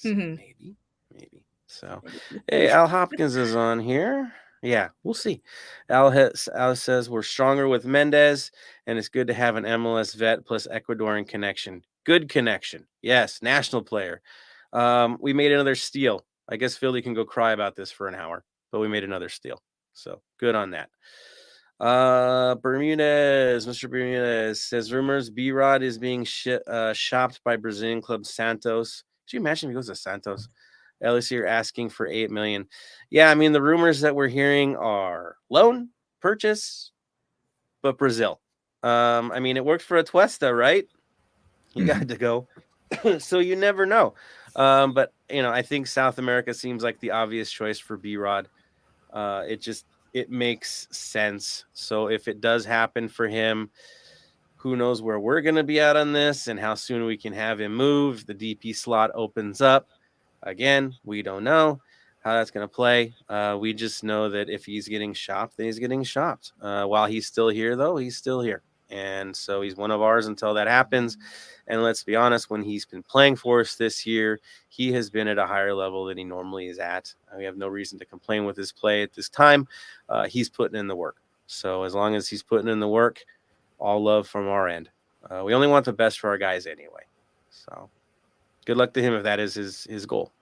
maybe. So, hey, Al Hopkins is on here. Yeah, we'll see. Al says we're stronger with Mendez, and it's good to have an MLS vet plus Ecuadorian connection. Good connection. Yes, national player. We made another steal. I guess Philly can go cry about this for an hour, but we made another steal. So good on that. Mr. Bermudez says rumors B-Rod is being shopped by Brazilian club Santos. Could you imagine if he goes to Santos? LSU are asking for $8 million. Yeah, I mean, the rumors that we're hearing are loan, purchase, but Brazil. I mean, it worked for Atuesta, right? He got to go. So you never know. But, I think South America seems like the obvious choice for B-Rod. It makes sense. So if it does happen for him, who knows where we're going to be at on this and how soon we can have him moved. The DP slot opens up. Again, we don't know how that's going to play. We just know that if he's getting shopped, then he's getting shopped. While he's still here, though, he's still here. And so he's one of ours until that happens. And let's be honest, when he's been playing for us this year, he has been at a higher level than he normally is at. We have no reason to complain with his play at this time. He's putting in the work. So as long as he's putting in the work, all love from our end. We only want the best for our guys anyway. So good luck to him if that is his goal,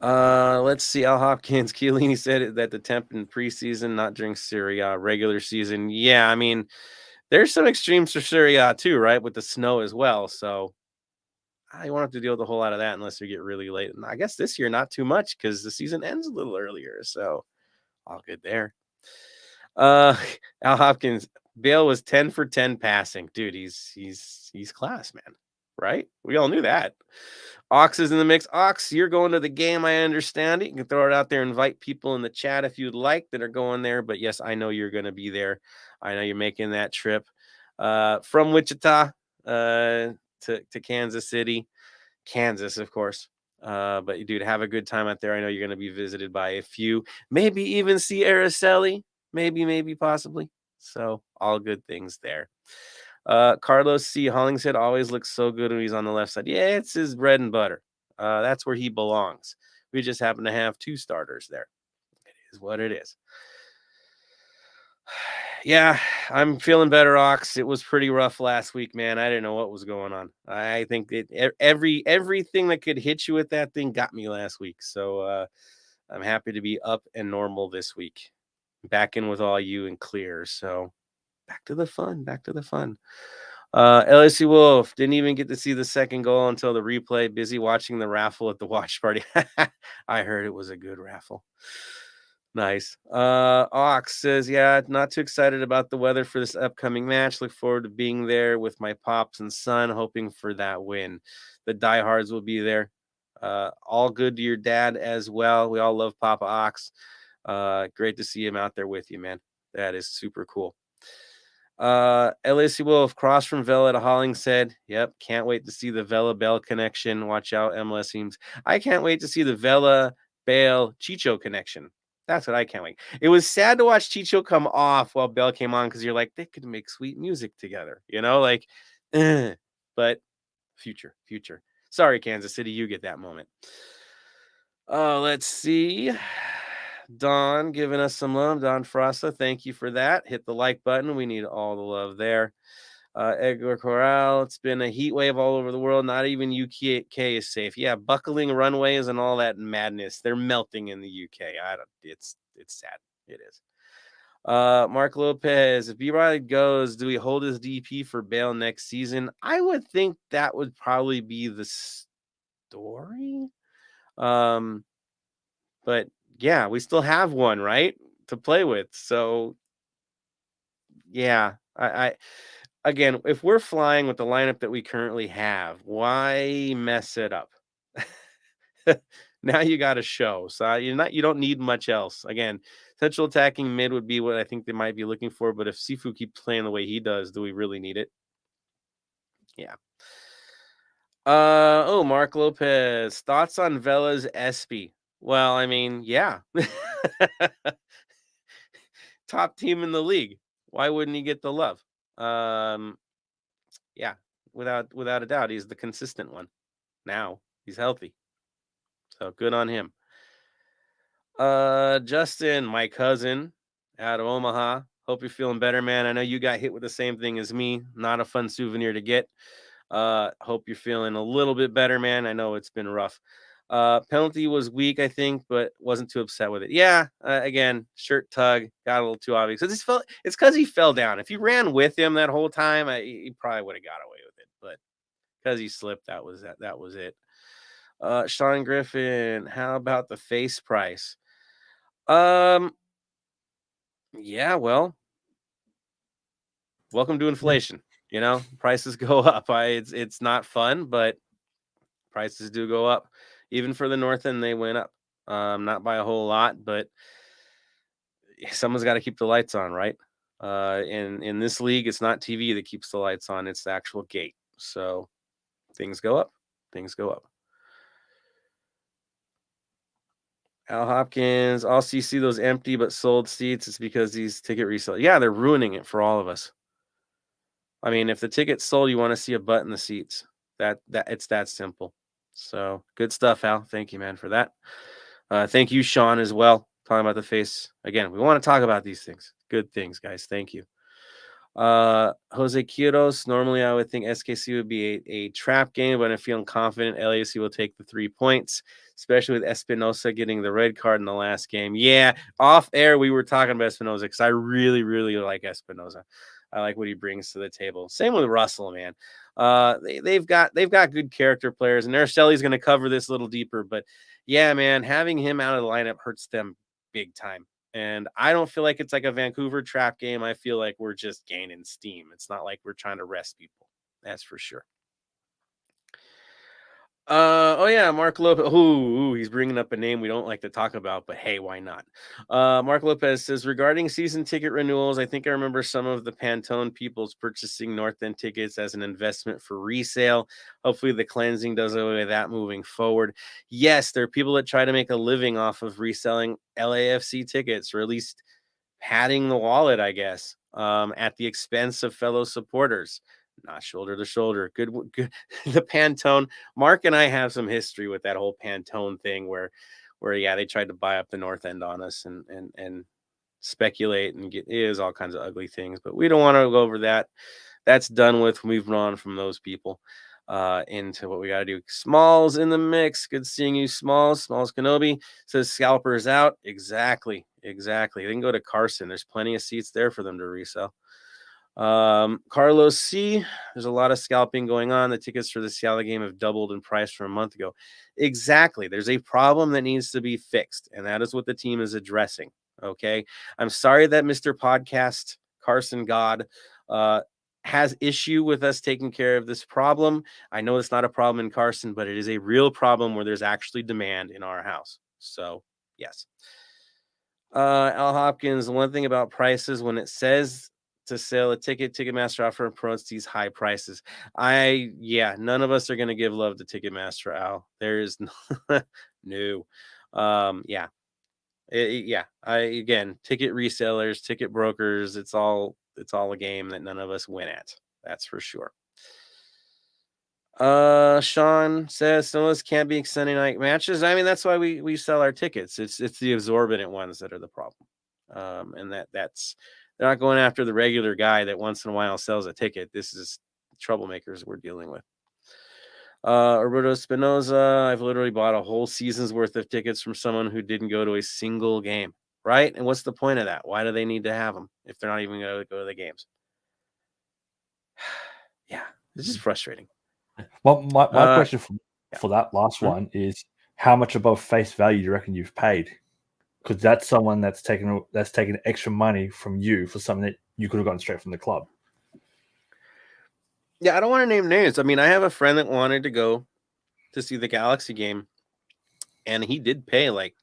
Let's see. Al Hopkins, Chiellini said that the temp in preseason, not during Serie A, regular season. Yeah, I mean, there's some extremes for Serie A too, right? With the snow as well. So you won't have to deal with a whole lot of that unless you get really late. And I guess this year, not too much because the season ends a little earlier. So all good there. Al Hopkins, Bale was 10 for 10 passing. Dude, he's class, man. Right? We all knew that. Ox is in the mix. Ox, you're going to the game. I understand it. You can throw it out there, invite people in the chat if you'd like that are going there. But yes, I know you're going to be there. I know you're making that trip from Wichita to Kansas City, Kansas, of course. But dude, have a good time out there. I know you're going to be visited by a few, maybe even see Araceli, maybe, possibly. So all good things there. Carlos C. Hollingshead always looks so good when he's on the left side. Yeah, it's his bread and butter. That's where he belongs. We just happen to have two starters there. It is what it is. Yeah, I'm feeling better, Ox. It was pretty rough last week, man. I didn't know what was going on. I think everything that could hit you with that thing got me last week. So I'm happy to be up and normal this week. Back in with all you and clear. So back to the fun. LSU Wolf didn't even get to see the second goal until the replay. Busy watching the raffle at the watch party. I heard it was a good raffle. Nice. Ox says, yeah, not too excited about the weather for this upcoming match. Look forward to being there with my pops and son, hoping for that win. The diehards will be there. All good to your dad as well. We all love Papa Ox. Great to see him out there with you, man. That is super cool. LSU Wolf, cross from Vela to Hollingshead. Yep, can't wait to see the Vela Bell connection. Watch out, MLS teams. I can't wait to see the Vela Bale Chicho connection. That's what I can't wait. It was sad to watch Chicho come off while Bell came on because you're like, they could make sweet music together, but future. Sorry, Kansas City, you get that moment. Let's see. Don giving us some love. Don Frosta, thank you for that. Hit the like button. We need all the love there. Edgar Corral, it's been a heat wave all over the world. Not even UK is safe. Yeah, buckling runways and all that madness. They're melting in the UK. It's sad. It is. Mark Lopez, if B-Riley goes, do we hold his DP for Bale next season? I would think that would probably be the story. But yeah, we still have one, right, to play with. So yeah, I again, if we're flying with the lineup that we currently have, why mess it up? Now you got a show. So you don't need much else. Again, central attacking mid would be what I think they might be looking for. But if Sifu keeps playing the way he does, do we really need it? Yeah. Mark Lopez. Thoughts on Vela's Espy? Well, I mean, yeah. Top team in the league. Why wouldn't he get the love? Yeah, without a doubt, he's the consistent one. Now he's healthy. So good on him. Justin, my cousin out of Omaha. Hope you're feeling better, man. I know you got hit with the same thing as me. Not a fun souvenir to get. Hope you're feeling a little bit better, man. I know it's been rough. Penalty was weak, I think, but wasn't too upset with it. Yeah, again, shirt tug got a little too obvious. It's because he fell down. If you ran with him that whole time, he probably would have got away with it. But because he slipped, that was it. Sean Griffin, how about the face price? Yeah, well, welcome to inflation. You know, prices go up. It's not fun, but prices do go up. Even for the North End, they went up. Not by a whole lot, but someone's got to keep the lights on, right? In this league, it's not TV that keeps the lights on; it's the actual gate. So things go up. Things go up. Al Hopkins, also you see those empty but sold seats. It's because these ticket resale. Yeah, they're ruining it for all of us. I mean, if the ticket's sold, you want to see a butt in the seats. That it's that simple. So good stuff, Al. Thank you, man, for that. Thank you, Sean, as well. Talking about the face again. We want to talk about these things. Good things, guys. Thank you. Jose Quiros. Normally, I would think SKC would be a trap game, but I'm feeling confident LAFC will take the 3 points, especially with Espinosa getting the red card in the last game. Yeah, off air, we were talking about Espinosa because I really, really like Espinosa. I like what he brings to the table. Same with Russell, man. They've got good character players, and Araceli's going to cover this a little deeper. But yeah, man, having him out of the lineup hurts them big time. And I don't feel like it's like a Vancouver trap game. I feel like we're just gaining steam. It's not like we're trying to rest people. That's for sure. Mark Lopez. Ooh, he's bringing up a name we don't like to talk about, but hey, why not? Mark Lopez says, regarding season ticket renewals, I think I remember some of the Pantone people's purchasing North End tickets as an investment for resale. Hopefully the cleansing does away with that moving forward. Yes, there are people that try to make a living off of reselling LAFC tickets, or at least padding the wallet, I guess, at the expense of fellow supporters. Not shoulder to shoulder. Good. The Pantone. Mark and I have some history with that whole Pantone thing where yeah, they tried to buy up the North End on us and speculate and get all kinds of ugly things. But we don't want to go over that. That's done with. Moving on from those people into what we got to do. Smalls in the mix. Good seeing you, Smalls. Smalls Kenobi says scalpers out. Exactly. They can go to Carson. There's plenty of seats there for them to resell. Carlos C, there's a lot of scalping going on. The tickets for the Seattle game have doubled in price from a month ago. Exactly. There's a problem that needs to be fixed, and that is what the team is addressing. Okay. I'm sorry that Mr. Podcast Carson God has issue with us taking care of this problem. I know it's not a problem in Carson, but it is a real problem where there's actually demand in our house. So yes. Al Hopkins, one thing about prices, when it says to sell a ticket, Ticketmaster offer promotes these high prices. None of us are going to give love to Ticketmaster, Al. There is no. Again, ticket resellers, ticket brokers, it's all a game that none of us win at. That's for sure. Sean says some of us can't be Sunday night matches. I mean, that's why we sell our tickets. It's the exorbitant ones that are the problem. And that's they're not going after the regular guy that once in a while sells a ticket. This is troublemakers we're dealing with. Roberto Espinoza, I've literally bought a whole season's worth of tickets from someone who didn't go to a single game. right? And what's the point of that? Why do they need to have them if they're not even going to go to the games? Yeah, it's just frustrating. Well, my question for that last Mhm. one is, how much above face value do you reckon you've paid? Because that's someone that's taken extra money from you for something that you could have gotten straight from the club. Yeah, I don't want to name names. I mean, I have a friend that wanted to go to see the Galaxy game, and he did pay like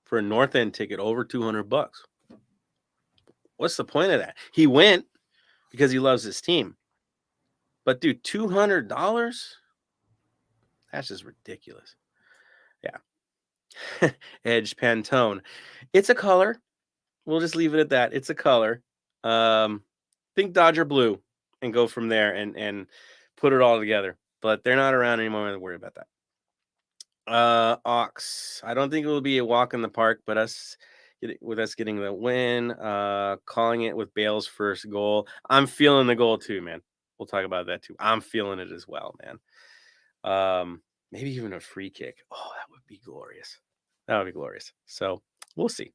for a North End ticket over $200. What's the point of that? He went because he loves his team. But dude, $200? That's just ridiculous. Yeah. Edge Pantone. It's a color. We'll just leave it at that. It's a color. Think Dodger blue and go from there and put it all together. But they're not around anymore. I'm worried about that. Ox. I don't think it will be a walk in the park, but with us getting the win, calling it with Bale's first goal. I'm feeling the goal too, man. We'll talk about that too. I'm feeling it as well, man. Maybe even a free kick. Oh, that would be glorious. That would be glorious. So we'll see.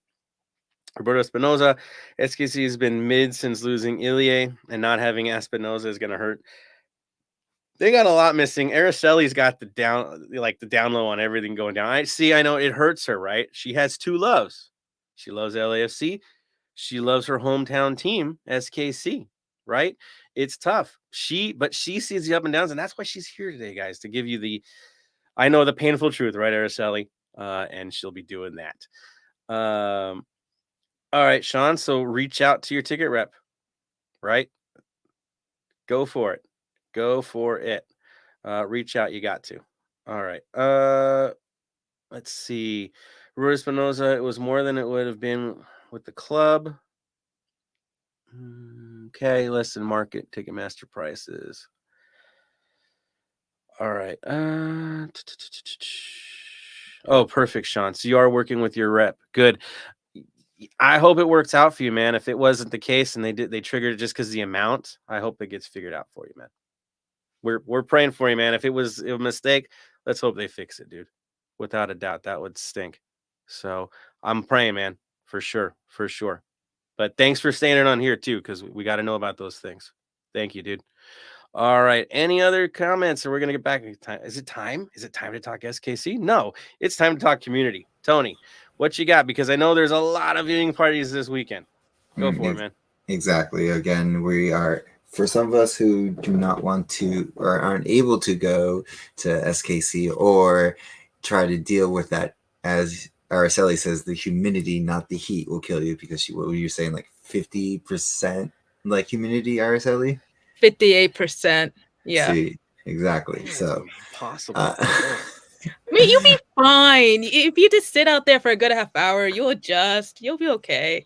Roberto Espinoza, SKC has been mid since losing Ilie, and not having Espinoza is going to hurt. They got a lot missing. Aracelli's got the down low on everything going down. I know it hurts her, right? She has two loves. She loves LAFC. She loves her hometown team, SKC, right? It's tough. But she sees the up and downs, and that's why she's here today, guys, to give you the painful truth, right, Aracelli? And she'll be doing that. All right, Sean. So reach out to your ticket rep, right? Go for it. Go for it. Reach out. You got to. All right. Let's see. Roberto Espinoza, it was more than it would have been with the club. Okay, listen, market, Ticketmaster prices. All right. Oh, perfect, Sean. So you are working with your rep. Good. I hope it works out for you, man. If it wasn't the case and they triggered it just because of the amount, I hope it gets figured out for you, man. We're praying for you, man. If it was a mistake, let's hope they fix it, dude. Without a doubt, that would stink. So I'm praying, man, for sure. But thanks for staying on here too, because we got to know about those things. Thank you, dude. All right. Any other comments? Or we're gonna get back. Is it time? Is it time to talk SKC? No, it's time to talk community. Tony, what you got? Because I know there's a lot of viewing parties this weekend. Go for it, man. Exactly. Again, we are, for some of us who do not want to or aren't able to go to SKC or try to deal with that, as Araceli says, the humidity, not the heat, will kill you, because what were you saying, like 50% like humidity, Araceli? 58%. Yeah. See, exactly. So impossible. I mean, you'll be fine. If you just sit out there for a good half hour, you'll adjust. You'll be okay.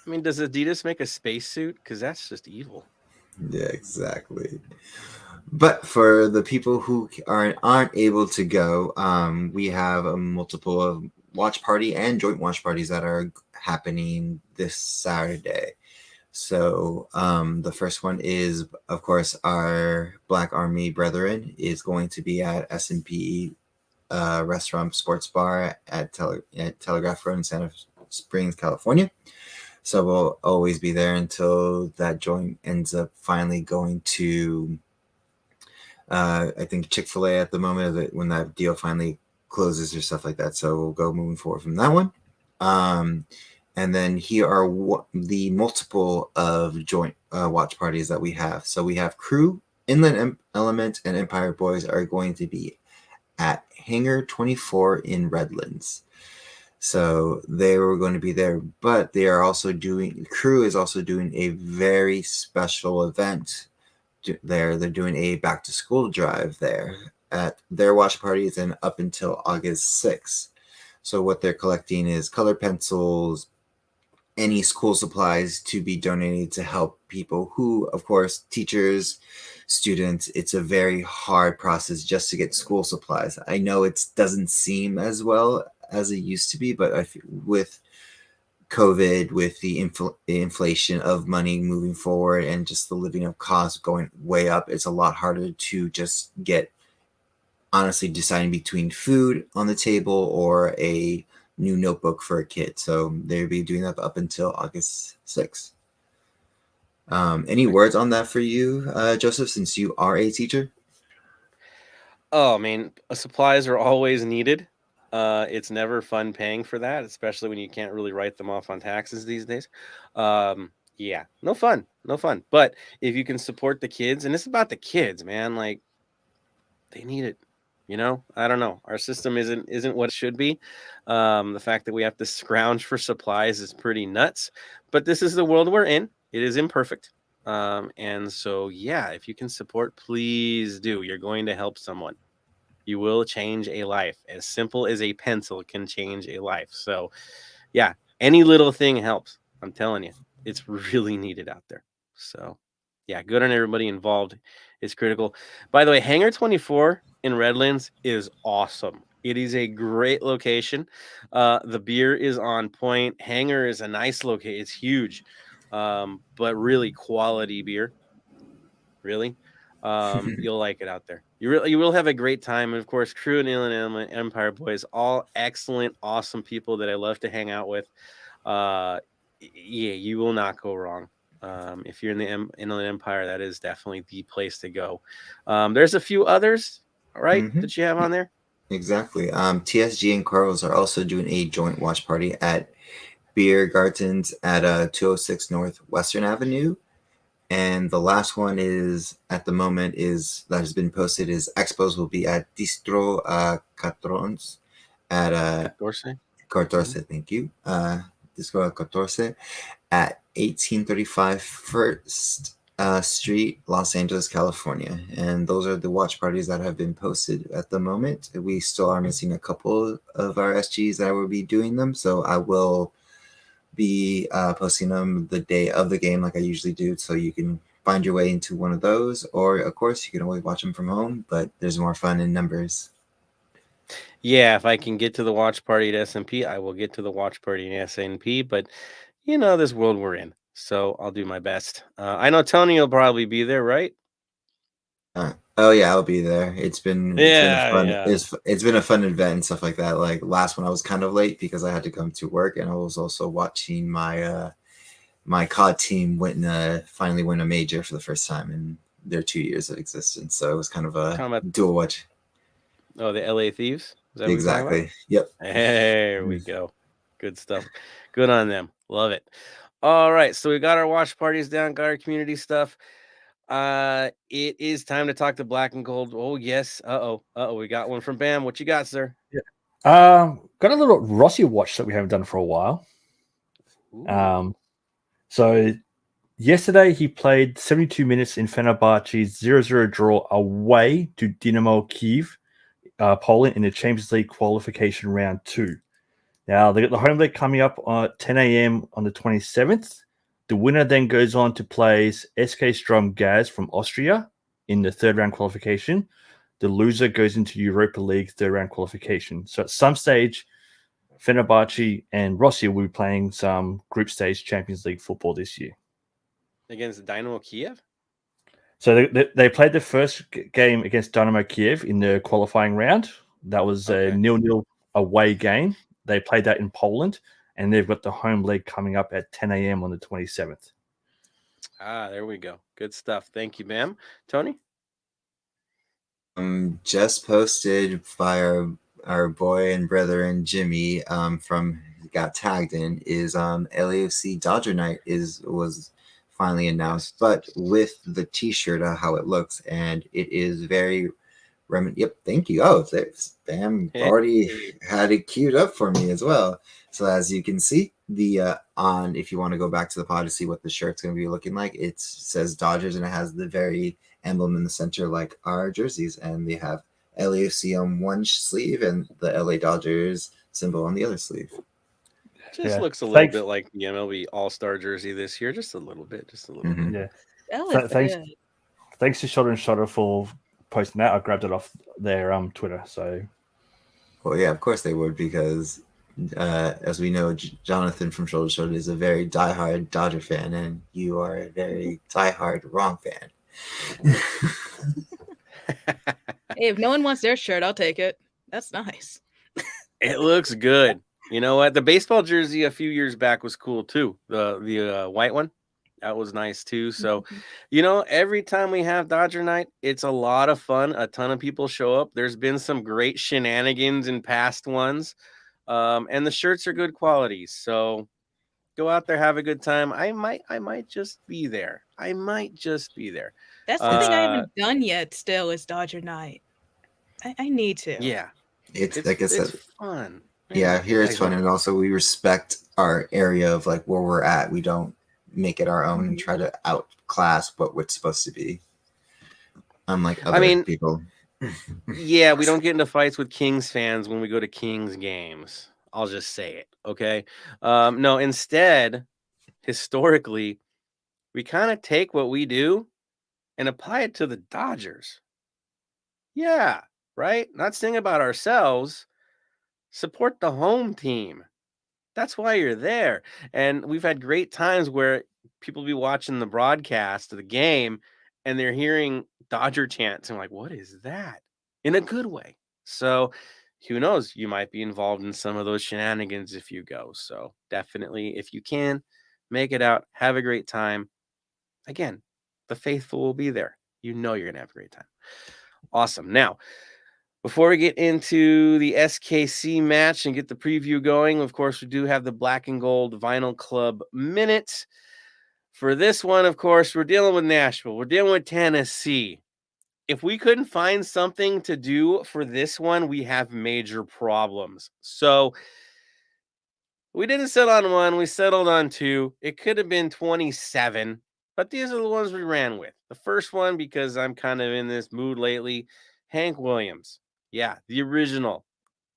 I mean, does Adidas make a spacesuit? Because that's just evil. Yeah, exactly. But for the people who aren't able to go, we have a multiple of watch party and joint watch parties that are happening this Saturday. So the first one is, of course, our Black Army brethren is going to be at S&P Restaurant Sports Bar at Telegraph Road in Santa Springs, California. So we'll always be there until that joint ends up finally going to, I think, Chick-fil-A at the moment, when that deal finally closes or stuff like that. So we'll go moving forward from that one. And then here are the multiple of joint watch parties that we have. So we have Crew, Inland Element, and Empire Boys are going to be at Hangar 24 in Redlands. So they were going to be there, but they are also Crew is also doing a very special event there. They're doing a back to school drive there at their watch parties and up until August 6th. So what they're collecting is color pencils, any school supplies to be donated to help people who, of course, teachers, students, it's a very hard process just to get school supplies. I know it doesn't seem as well as it used to be, but with COVID, with the inflation of money moving forward and just the living of costs going way up, it's a lot harder to just get, honestly, deciding between food on the table or a new notebook for a kid. So they'll be doing that up until August 6th. Any words on that for you, Joseph, since you are a teacher? Oh, I mean, supplies are always needed. It's never fun paying for that, especially when you can't really write them off on taxes these days. Yeah, no fun. But if you can support the kids, and it's about the kids, man, like they need it. I don't know. Our system isn't what it should be. The fact that we have to scrounge for supplies is pretty nuts. But this is the world we're in. It is imperfect. And so, yeah, if you can support, please do. You're going to help someone. You will change a life. As simple as a pencil can change a life. So, yeah, any little thing helps. I'm telling you, it's really needed out there. So, yeah, good on everybody involved. It's critical. By the way, Hangar 24 in Redlands is awesome. It is a great location. The beer is on point. Hangar is a nice location. It's huge, but really quality beer. Really. You'll like it out there. You will have a great time. And of course, crew and Inland Empire boys, all excellent, awesome people that I love to hang out with. Yeah, you will not go wrong. If you're in the Inland Empire, that is definitely the place to go. There's a few others, right, that you have on there. Exactly. TSG and Corals are also doing a joint watch party at Beer Gardens at 206 North Western Avenue. And the last one is at the moment that has been posted is Expos will be at Distro Catrons at Catorce, thank you. Distro Catorce at 1835 First Street, Los Angeles, California. And those are the watch parties that have been posted at the moment. We still are missing a couple of our SGs that will be doing them. So I will be posting them the day of the game like I usually do, so you can find your way into one of those, or of course you can always watch them from home, but there's more fun in numbers. Yeah, if I can get to the watch party at S&P, I will get to the watch party in S&P, but this world we're in, so I'll do my best. I know Tony will probably be there, right? Oh yeah, I'll be there. It's been a fun event and stuff like that. Like last one I was kind of late because I had to come to work, and I was also watching my my COD team finally win a major for the first time in their 2 years of existence. So it was kind of a dual watch. Oh, the LA Thieves? Is that exactly. Yep. There we go. Good stuff. Good on them. Love it. All right, so we got our watch parties down, got our community stuff. It is time to talk to Black and Gold. Oh yes. We got one from Bam. What you got, sir? Yeah. Got a little Rossi watch that we haven't done for a while. Ooh. So yesterday he played 72 minutes in Fenerbahce's 0-0 draw away to Dynamo Kyiv, Poland, in the Champions League qualification round 2. Now they got the home leg coming up at 10 a.m. on the 27th. The winner then goes on to play SK Strom Gaz from Austria in the third round qualification. The loser goes into Europa League third round qualification. So at some stage, Fenerbahce and Rossi will be playing some group stage Champions League football this year. Against Dynamo Kiev? So they played the first game against Dynamo Kiev in the qualifying round. That was a 0-0 away game. They played that in Poland. And they've got the home leg coming up at 10 a.m. on the 27th. There we go. Good stuff. Thank you, ma'am. Tony? Just posted by our boy and brother and Jimmy got tagged in is LAFC Dodger Night was finally announced, but with the t-shirt how it looks, and it is very yep, thank you. Oh, Bam already had it queued up for me as well. So as you can see, if you want to go back to the pod to see what the shirt's going to be looking like, it says Dodgers and it has the very emblem in the center like our jerseys, and they have LAFC on one sleeve and the LA Dodgers symbol on the other sleeve. Just looks a little bit like the MLB All-Star jersey this year, just a little bit. Yeah. Thanks to Shoulder and Shoulder for posting that. I grabbed it off their Twitter. So, well, yeah, of course they would, because as we know, Jonathan from Shoulder to Shoulder is a very diehard Dodger fan, and you are a very diehard wrong fan. Hey, if no one wants their shirt, I'll take it. That's nice. It looks good. You know what? The baseball jersey a few years back was cool too. The white one, that was nice too. So, Mhm. every time we have Dodger night, it's a lot of fun. A ton of people show up. There's been some great shenanigans in past ones, and the shirts are good quality. So go out there, have a good time. I might just be there. I might just be there. That's something I haven't done yet. Still, is Dodger Night. I need to. Yeah, It's it's like I said, it's fun. yeah, here it's fun, Go. and also we respect our area of like where we're at. We don't make it our own and try to outclass what it's supposed to be. Unlike other people. Yeah, we don't get into fights with Kings fans when we go to Kings games. I'll just say it, okay? No, instead, historically, we kind of take what we do and apply it to the Dodgers. Yeah, right? Not saying about ourselves. Support the home team. That's why you're there. And we've had great times where people be watching the broadcast of the game and they're hearing Dodger chants and like, what is that? In a good way. So who knows? You might be involved in some of those shenanigans if you go. So definitely, if you can, make it out. Have a great time. Again, the faithful will be there. You're going to have a great time. Awesome. Now, before we get into the SKC match and get the preview going, of course, we do have the Black and Gold Vinyl Club Minute. For this one, of course, we're dealing with Nashville. We're dealing with Tennessee. If we couldn't find something to do for this one, we have major problems. So we didn't settle on one. We settled on two. It could have been 27, but these are the ones we ran with. The first one, because I'm kind of in this mood lately, Hank Williams. Yeah, the original,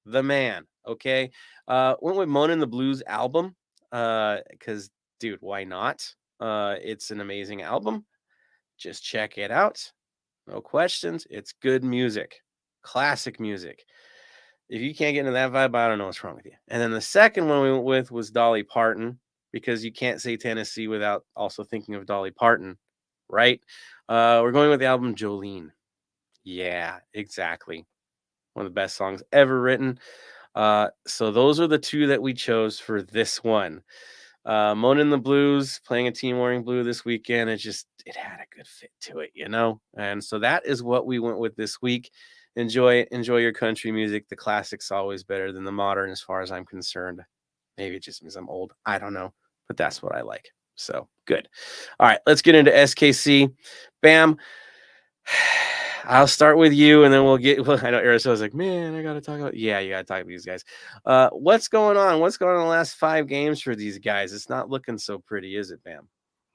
the man. Okay. Went with Moanin' the Blues album. Because, dude, why not? It's an amazing album. Just check it out. No questions. It's good music. Classic music. If you can't get into that vibe, I don't know what's wrong with you. And then the second one we went with was Dolly Parton, because you can't say Tennessee without also thinking of Dolly Parton, right? We're going with the album Jolene. Yeah, exactly. One of the best songs ever written. So those are the two that we chose for this one. Moanin' the Blues, playing a team wearing blue this weekend. It had a good fit to it, And so that is what we went with this week. Enjoy your country music. The classic's always better than the modern, as far as I'm concerned. Maybe it just means I'm old. I don't know, but that's what I like. So good. All right, let's get into SKC. Bam. I'll start with you, and then we'll get. Well, I know Aristo's like, man, I gotta talk about. Yeah, you gotta talk to these guys. What's going on? What's going on in the last 5 games for these guys? It's not looking so pretty, is it, Bam?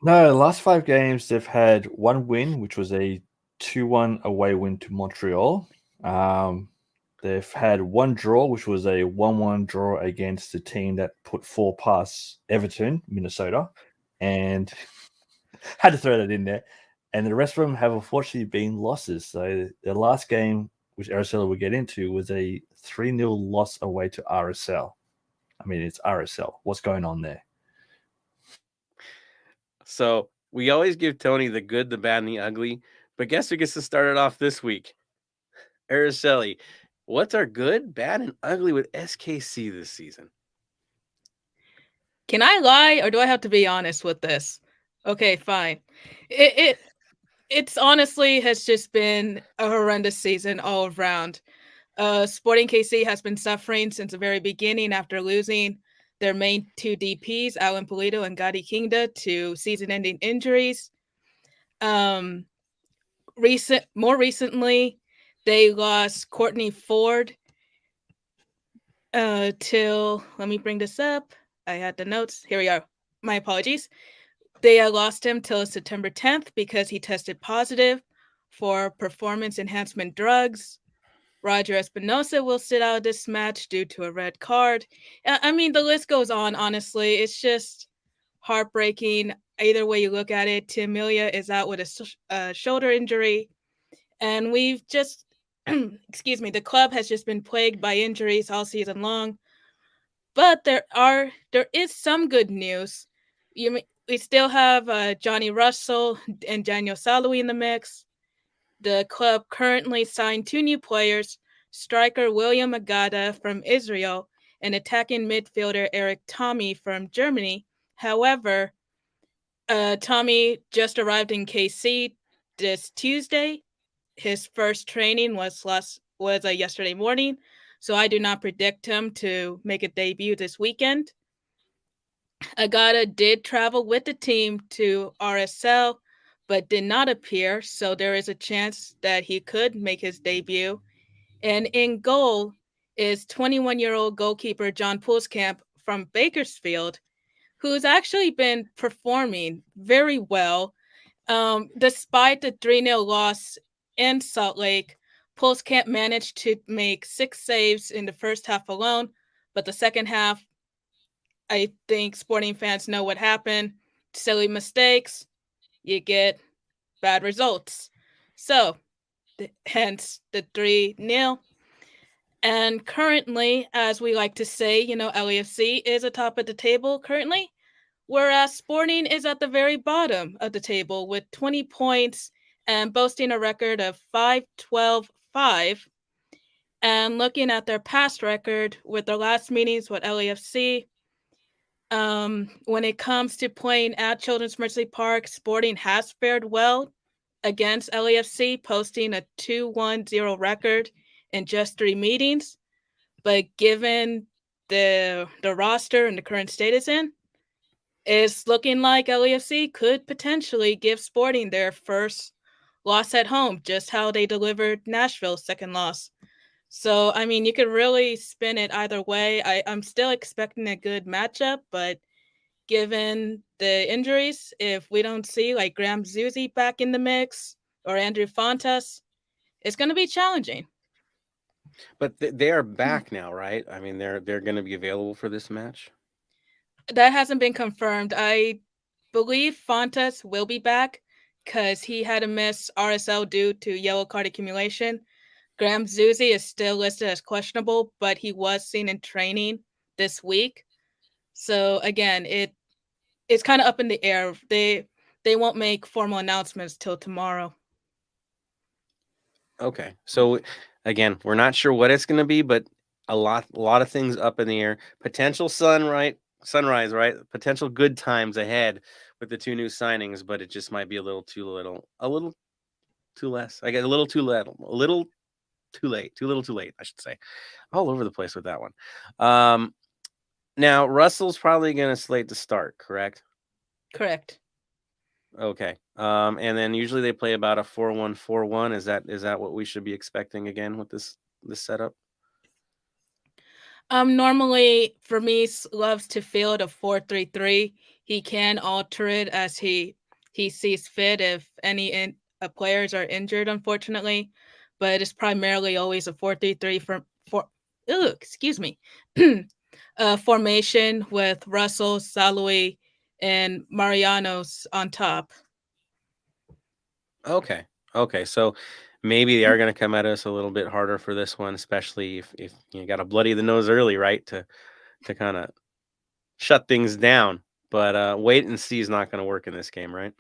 No, the last 5 games they've had one win, which was a 2-1 away win to Montreal. They've had one draw, which was a 1-1 draw against the team that put 4 past Everton, Minnesota, and had to throw that in there. And the rest of them have unfortunately been losses. So the last game, which RSL will get into, was a 3-0 loss away to RSL. I mean, it's RSL. What's going on there? So we always give Tony the good, the bad, and the ugly. But guess who gets to start it off this week? Araceli. What's our good, bad, and ugly with SKC this season? Can I lie, or do I have to be honest with this? Okay, fine. It's honestly has just been a horrendous season all around. Sporting KC has been suffering since the very beginning after losing their main 2 DPs, Alan Polito and Gadi Kingda, to season-ending injuries. More recently, they lost Courtney Ford till, let me bring this up. I had the notes. Here we are. My apologies. They lost him till September 10th because he tested positive for performance enhancement drugs. Roger Espinosa will sit out this match due to a red card. I mean, the list goes on, honestly. It's just heartbreaking. Either way you look at it, Tim Melia is out with a shoulder injury. And we've just, excuse me, the club has just been plagued by injuries all season long. But there is some good news. We still have Johnny Russell and Daniel Salawi in the mix. The club currently signed 2 new players, striker William Agada from Israel and attacking midfielder Eric Tommy from Germany. However, Tommy just arrived in KC this Tuesday. His first training was yesterday morning, so I do not predict him to make a debut this weekend. Agata did travel with the team to RSL, but did not appear, so there is a chance that he could make his debut. And in goal is 21-year-old goalkeeper John Pulskamp from Bakersfield, who's actually been performing very well. Despite the 3-0 loss in Salt Lake, Pulskamp managed to make 6 saves in the first half alone, but the second half, I think Sporting fans know what happened. Silly mistakes, you get bad results. So, hence the 3-0. And currently, as we like to say, LAFC is atop of the table currently, whereas Sporting is at the very bottom of the table with 20 points and boasting a record of 5-12-5. And looking at their past record with their last meetings with LAFC, when it comes to playing at Children's Mercy Park, Sporting has fared well against LAFC, posting a 2-1-0 record in just 3 meetings. But given the roster and the current state it's in, it's looking like LAFC could potentially give Sporting their first loss at home, just how they delivered Nashville's second loss. So, I mean, you could really spin it either way. I'm still expecting a good matchup, but given the injuries, if we don't see like Graham Zusi back in the mix or Andrew Fontas, it's going to be challenging. But they are back now, right? I mean, they're going to be available for this match. That hasn't been confirmed. I believe Fontas will be back because he had to miss RSL due to yellow card accumulation. Graham Zusi is still listed as questionable, but he was seen in training this week. So again, it's kind of up in the air. They won't make formal announcements till tomorrow. Okay. So again, we're not sure what it's going to be, but a lot of things up in the air. Potential sunrise, right? Potential good times ahead with the 2 new signings, but it just might be a little too less. I get a little too little, a little too late, I should say. All over the place with that one. Now Russell's probably going to slate to start, correct? Correct. Okay. And then usually they play about a 4-1-4-1. Is that what we should be expecting again with this setup? Normally Vermees loves to field a 4-3-3. He can alter it as he sees fit if any players are injured, unfortunately. But it's primarily always a 4-3-3 formation with Russell, Salui, and Mariano's on top. Okay. So maybe they are going to come at us a little bit harder for this one, especially if you got to bloody the nose early, right? To kind of shut things down. But wait and see is not going to work in this game, right?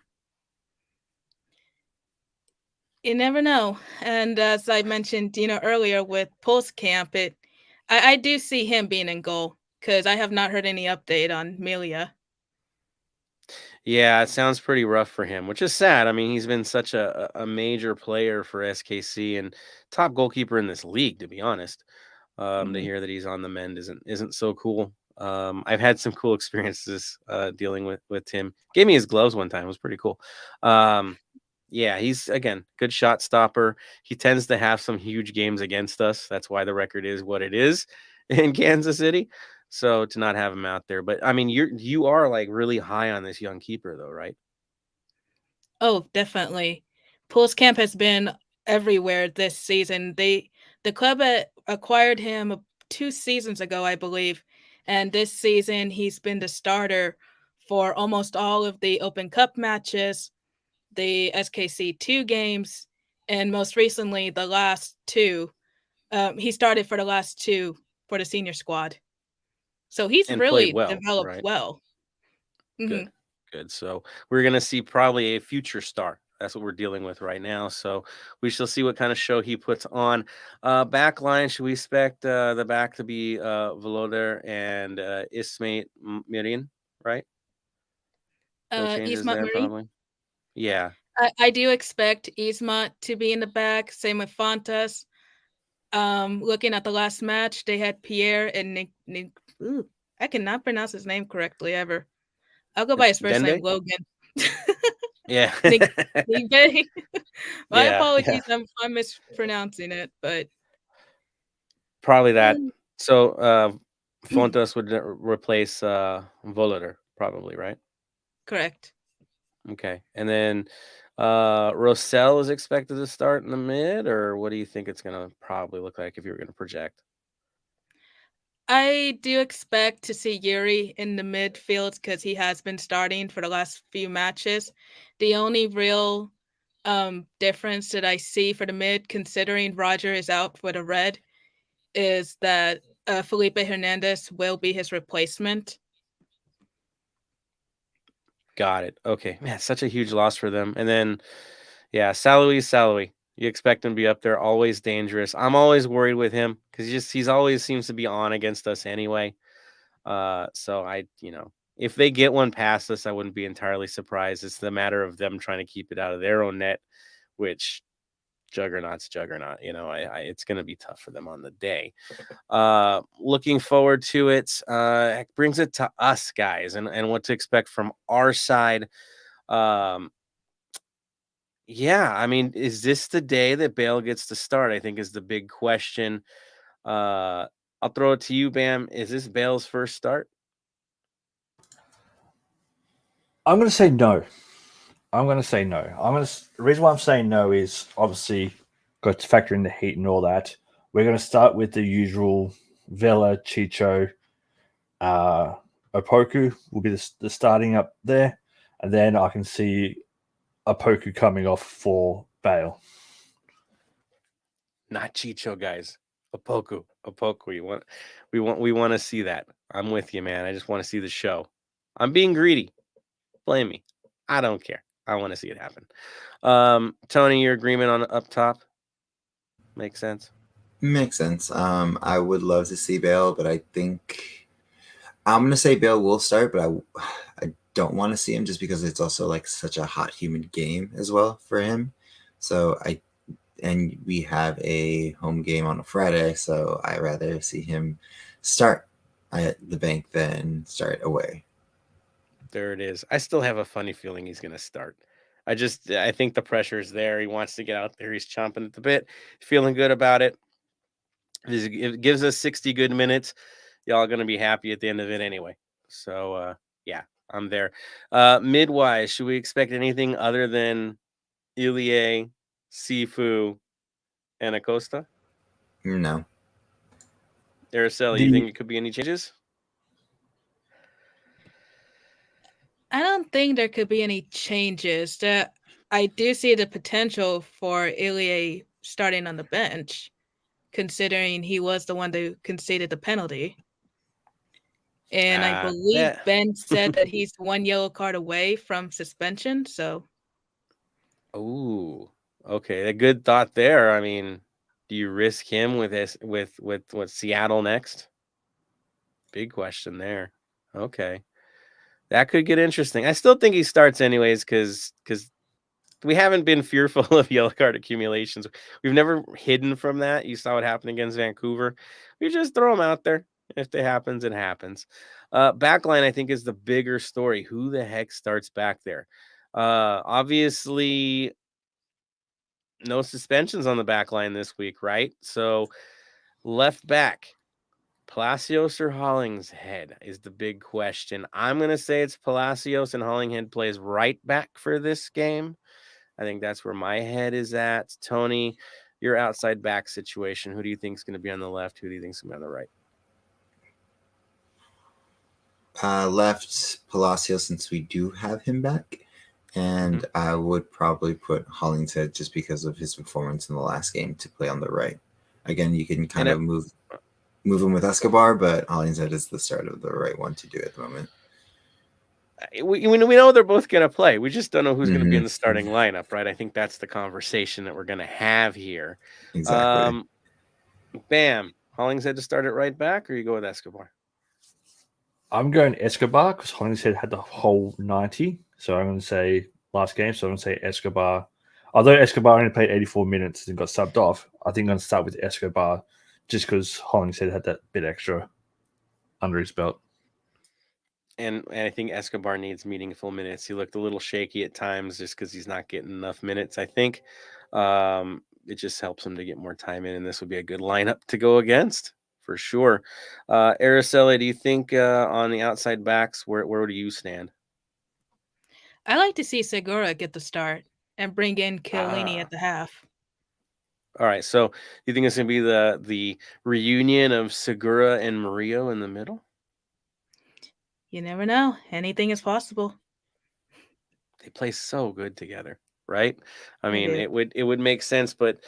You never know. And as I mentioned, earlier with Pulskamp, I do see him being in goal because I have not heard any update on Melia. Yeah, it sounds pretty rough for him, which is sad. I mean, he's been such a major player for SKC and top goalkeeper in this league, to be honest. To hear that he's on the mend isn't so cool. I've had some cool experiences dealing with him. Gave me his gloves one time. It was pretty cool. Yeah, he's, again, good shot stopper. He tends to have some huge games against us. That's why the record is what it is in Kansas City. So to not have him out there. But, I mean, you are, like, really high on this young keeper, though, right? Oh, definitely. Pulskamp has been everywhere this season. The club acquired him 2 seasons ago, I believe. And this season, he's been the starter for almost all of the Open Cup matches, the SKC2 games, and most recently the last 2. He started for the last 2 for the senior squad. So he's really developed well. Good. So we're going to see probably a future star that's what we're dealing with right now. So we shall see what kind of show he puts on. Back line, should we expect the back to be Volodar and Ismait Mirin, right? No changes Ismat there, Marie. probably. Yeah. I do expect Ismat to be in the back. Same with Fontas. Looking at the last match, they had Pierre and Nick. Ooh, I cannot pronounce his name correctly ever. I'll go by his first name, Dende? Logan. Yeah. Nick. My Yeah, apologies, I'm mispronouncing it, but probably that. So Fontas would replace Volodar, probably, right? correct. Okay. And then Rossell is expected to start in the mid, or what do you think it's going to probably look like if you were going to project? I do expect to see Yuri in the midfield because he has been starting for the last few matches. The only real difference that I see for the mid, considering Roger is out for the red, is that Felipe Hernandez will be his replacement. Got it. Okay. Man, such a huge loss for them. And then, yeah, Salawi. You expect him to be up there, always dangerous. I'm always worried with him because he's always seems to be on against us anyway. So if they get one past us, I wouldn't be entirely surprised. It's the matter of them trying to keep it out of their own net, which Juggernaut. It's going to be tough for them on the day. Looking forward to it. It brings it to us guys and what to expect from our side. Yeah, I mean, is this the day that Bale gets to start? I think is the big question. I'll throw it to you, Bam. Is this Bale's first start? I'm going to say no. The reason why I'm saying no is obviously got to factor in the heat and all that. We're going to start with the usual Vela, Chicho, Opoku will be the starting up there, and then I can see Opoku coming off for Bale. Not Chicho, guys. Opoku. We want to see that. I'm with you, man. I just want to see the show. I'm being greedy. Blame me. I don't care. I want to see it happen. Tony, your agreement on up top makes sense. Makes sense. I would love to see Bale, but I think I'm gonna say Bale will start, but I don't want to see him just because it's also like such a hot, humid game as well for him. So and we have a home game on a Friday, so I rather see him start at the bank than start away. There it is. I still have a funny feeling he's going to start. I think the pressure is there. He wants to get out there. He's chomping at the bit, feeling good about it. It gives us 60 good minutes. Y'all are going to be happy at the end of it anyway. So, yeah, I'm there. Midwise, should we expect anything other than Ilie, Sifu, and Acosta? No. Araceli, you think it could be any changes? I don't think there could be any changes. I do see the potential for Ilie starting on the bench, considering he was the one that conceded the penalty. And I believe Ben said that he's one yellow card away from suspension. So, okay, a good thought there. I mean, do you risk him with Seattle next? Big question there. Okay. That could get interesting. I still think he starts anyways because we haven't been fearful of yellow card accumulations. We've never hidden from that. You saw what happened against Vancouver. We just throw them out there. If it happens, it happens. Backline, I think, is the bigger story. Who the heck starts back there? Obviously, no suspensions on the backline this week, right? So left back. Palacios or Hollingshead is the big question. I'm going to say it's Palacios, and Hollingshead plays right back for this game. I think that's where my head is at. Tony, your outside back situation. Who do you think is going to be on the left? Who do you think is going to be on the right? Left Palacios, since we do have him back. And I would probably put Hollingshead just because of his performance in the last game to play on the right. Again, you can kind of move him with Escobar, but Hollingshead is the start of the right one to do at the moment. we know they're both going to play. We just don't know who's going to be in Mhm. the starting lineup, right? I think that's the conversation that we're going to have here. Exactly. Bam. Hollingshead to start it right back, or you go with Escobar? I'm going Escobar because Hollingshead had the whole 90. So I'm going to say last game. So I'm going to say Escobar. Although Escobar only played 84 minutes and got subbed off, I think I'm going to start with Escobar just because Hollingshead had that bit extra under his belt. And I think Escobar needs meaningful minutes. He looked a little shaky at times just because he's not getting enough minutes, I think. It just helps him to get more time in, and this would be a good lineup to go against for sure. Araceli, do you think on the outside backs, where do you stand? I like to see Segura get the start and bring in Chiellini Ah. at the half. All right, so you think it's going to be the reunion of Segura and Murillo in the middle? You never know. Anything is possible. They play so good together, right? I They mean, do. it would make sense, but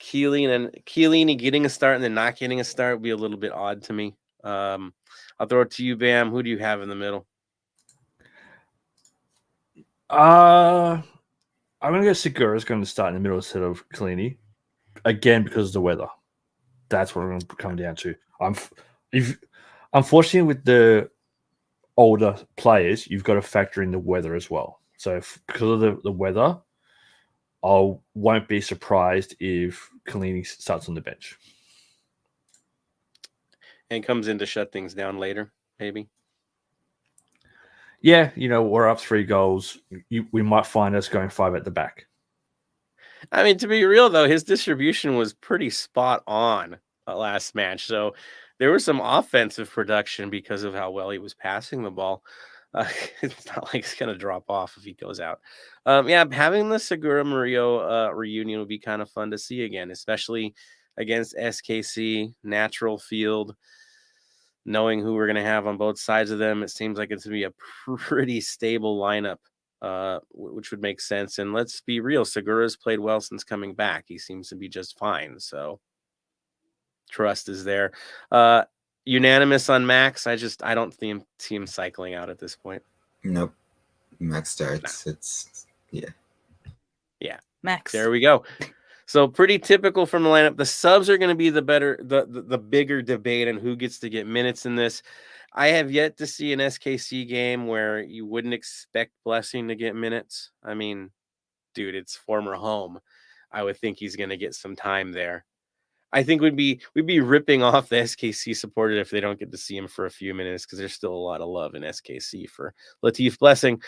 Chiellini getting a start and then not getting a start would be a little bit odd to me. I'll throw it to you, Bam. Who do you have in the middle? I'm going to go Segura's going to start in the middle instead of Chiellini. Again, because of the weather. That's what I'm going to come down to. Unfortunately, with the older players, you've got to factor in the weather as well. So because of the weather, I won't be surprised if Chiellini starts on the bench. And comes in to shut things down later, maybe. Yeah, we're up 3 goals. We might find us going 5 at the back. I mean, to be real though, his distribution was pretty spot on last match. So there was some offensive production because of how well he was passing the ball. It's not like it's going to drop off if he goes out. Yeah, having the Segura Murillo reunion would be kind of fun to see again, especially against SKC, natural field. Knowing who we're going to have on both sides of them, it seems like it's going to be a pretty stable lineup, which would make sense. And let's be real, Segura's played well since coming back. He seems to be just fine. So trust is there. Unanimous on Max. I don't see him cycling out at this point. Nope. Max starts. It's Yeah. Max. There we go. So pretty typical from the lineup. The subs are going to be the bigger debate on who gets to get minutes in this. I have yet to see an SKC game where you wouldn't expect Blessing to get minutes. I mean, dude, it's former home. I would think he's going to get some time there. I think we'd be ripping off the SKC supporters if they don't get to see him for a few minutes because there's still a lot of love in SKC for Latif Blessing.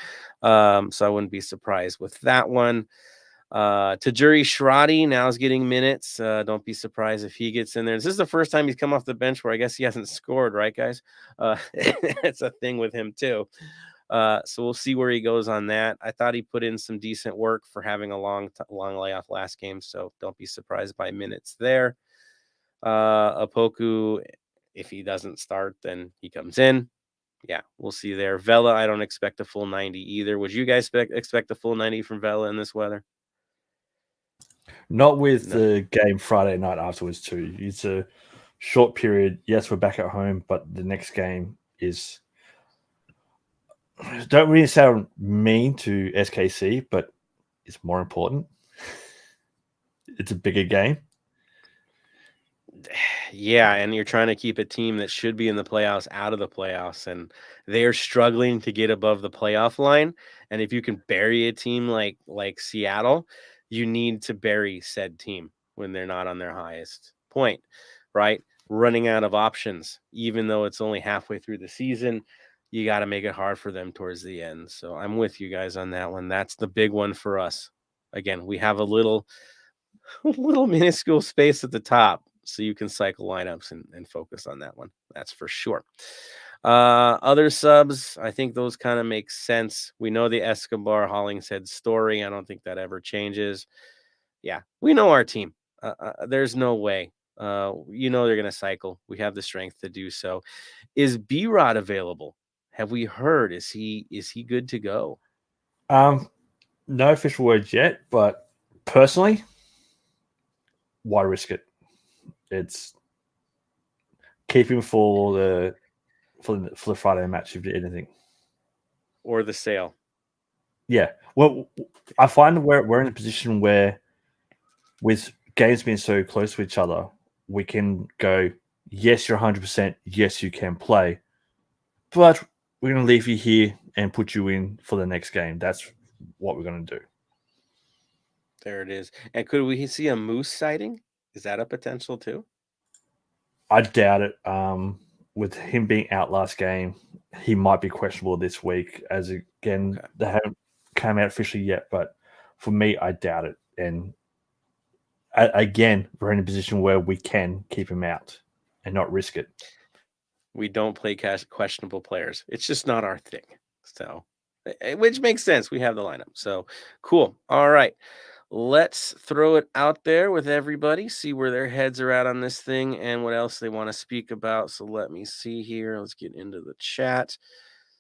So I wouldn't be surprised with that one. Tajuri Shradi now is getting minutes. Don't be surprised if he gets in there. This is the first time he's come off the bench where I guess he hasn't scored, right, guys? It's a thing with him too. So we'll see where he goes on that. I thought he put in some decent work for having a long layoff last game, so don't be surprised by minutes there. Apoku, if he doesn't start, then he comes in. Yeah, we'll see there. Vela, I don't expect a full 90 either. Would you guys expect a full 90 from Vela in this weather? Not with the game Friday night afterwards, too. It's a short period. Yes, we're back at home, but the next game is. Don't really sound mean to SKC, but it's more important. It's a bigger game. Yeah, and you're trying to keep a team that should be in the playoffs out of the playoffs, and they're struggling to get above the playoff line. And if you can bury a team like Seattle, you need to bury said team when they're not on their highest point, right? Running out of options, even though it's only halfway through the season, you got to make it hard for them towards the end. So I'm with you guys on that one. That's the big one for us. Again, we have a little minuscule space at the top, so you can cycle lineups and focus on that one. That's for sure. Other subs, I think those kind of make sense. We know the Escobar Hollingshead story. I don't think that ever changes. Yeah, we know our team. There's no way. They're going to cycle. We have the strength to do so. Is B-Rod available? Have we heard? Is he good to go? No official words yet, but personally, why risk it? It's keep him for the Friday match if anything. or the sale. Yeah. Well, I find we're in a position where, with games being so close to each other, we can go, yes, you're 100%, yes, you can play, but we're going to leave you here and put you in for the next game. That's what we're going to do. There it is. And could we see a moose sighting? Is that a potential too? I doubt it. With him being out last game, he might be questionable this week. As again, They haven't come out officially yet, but for me, I doubt it. And again, we're in a position where we can keep him out and not risk it. We don't play questionable players. It's just not our thing. So, which makes sense. We have the lineup. So cool. All right. Let's throw it out there with everybody, see where their heads are at on this thing and what else they want to speak about. So let me see here. Let's get into the chat,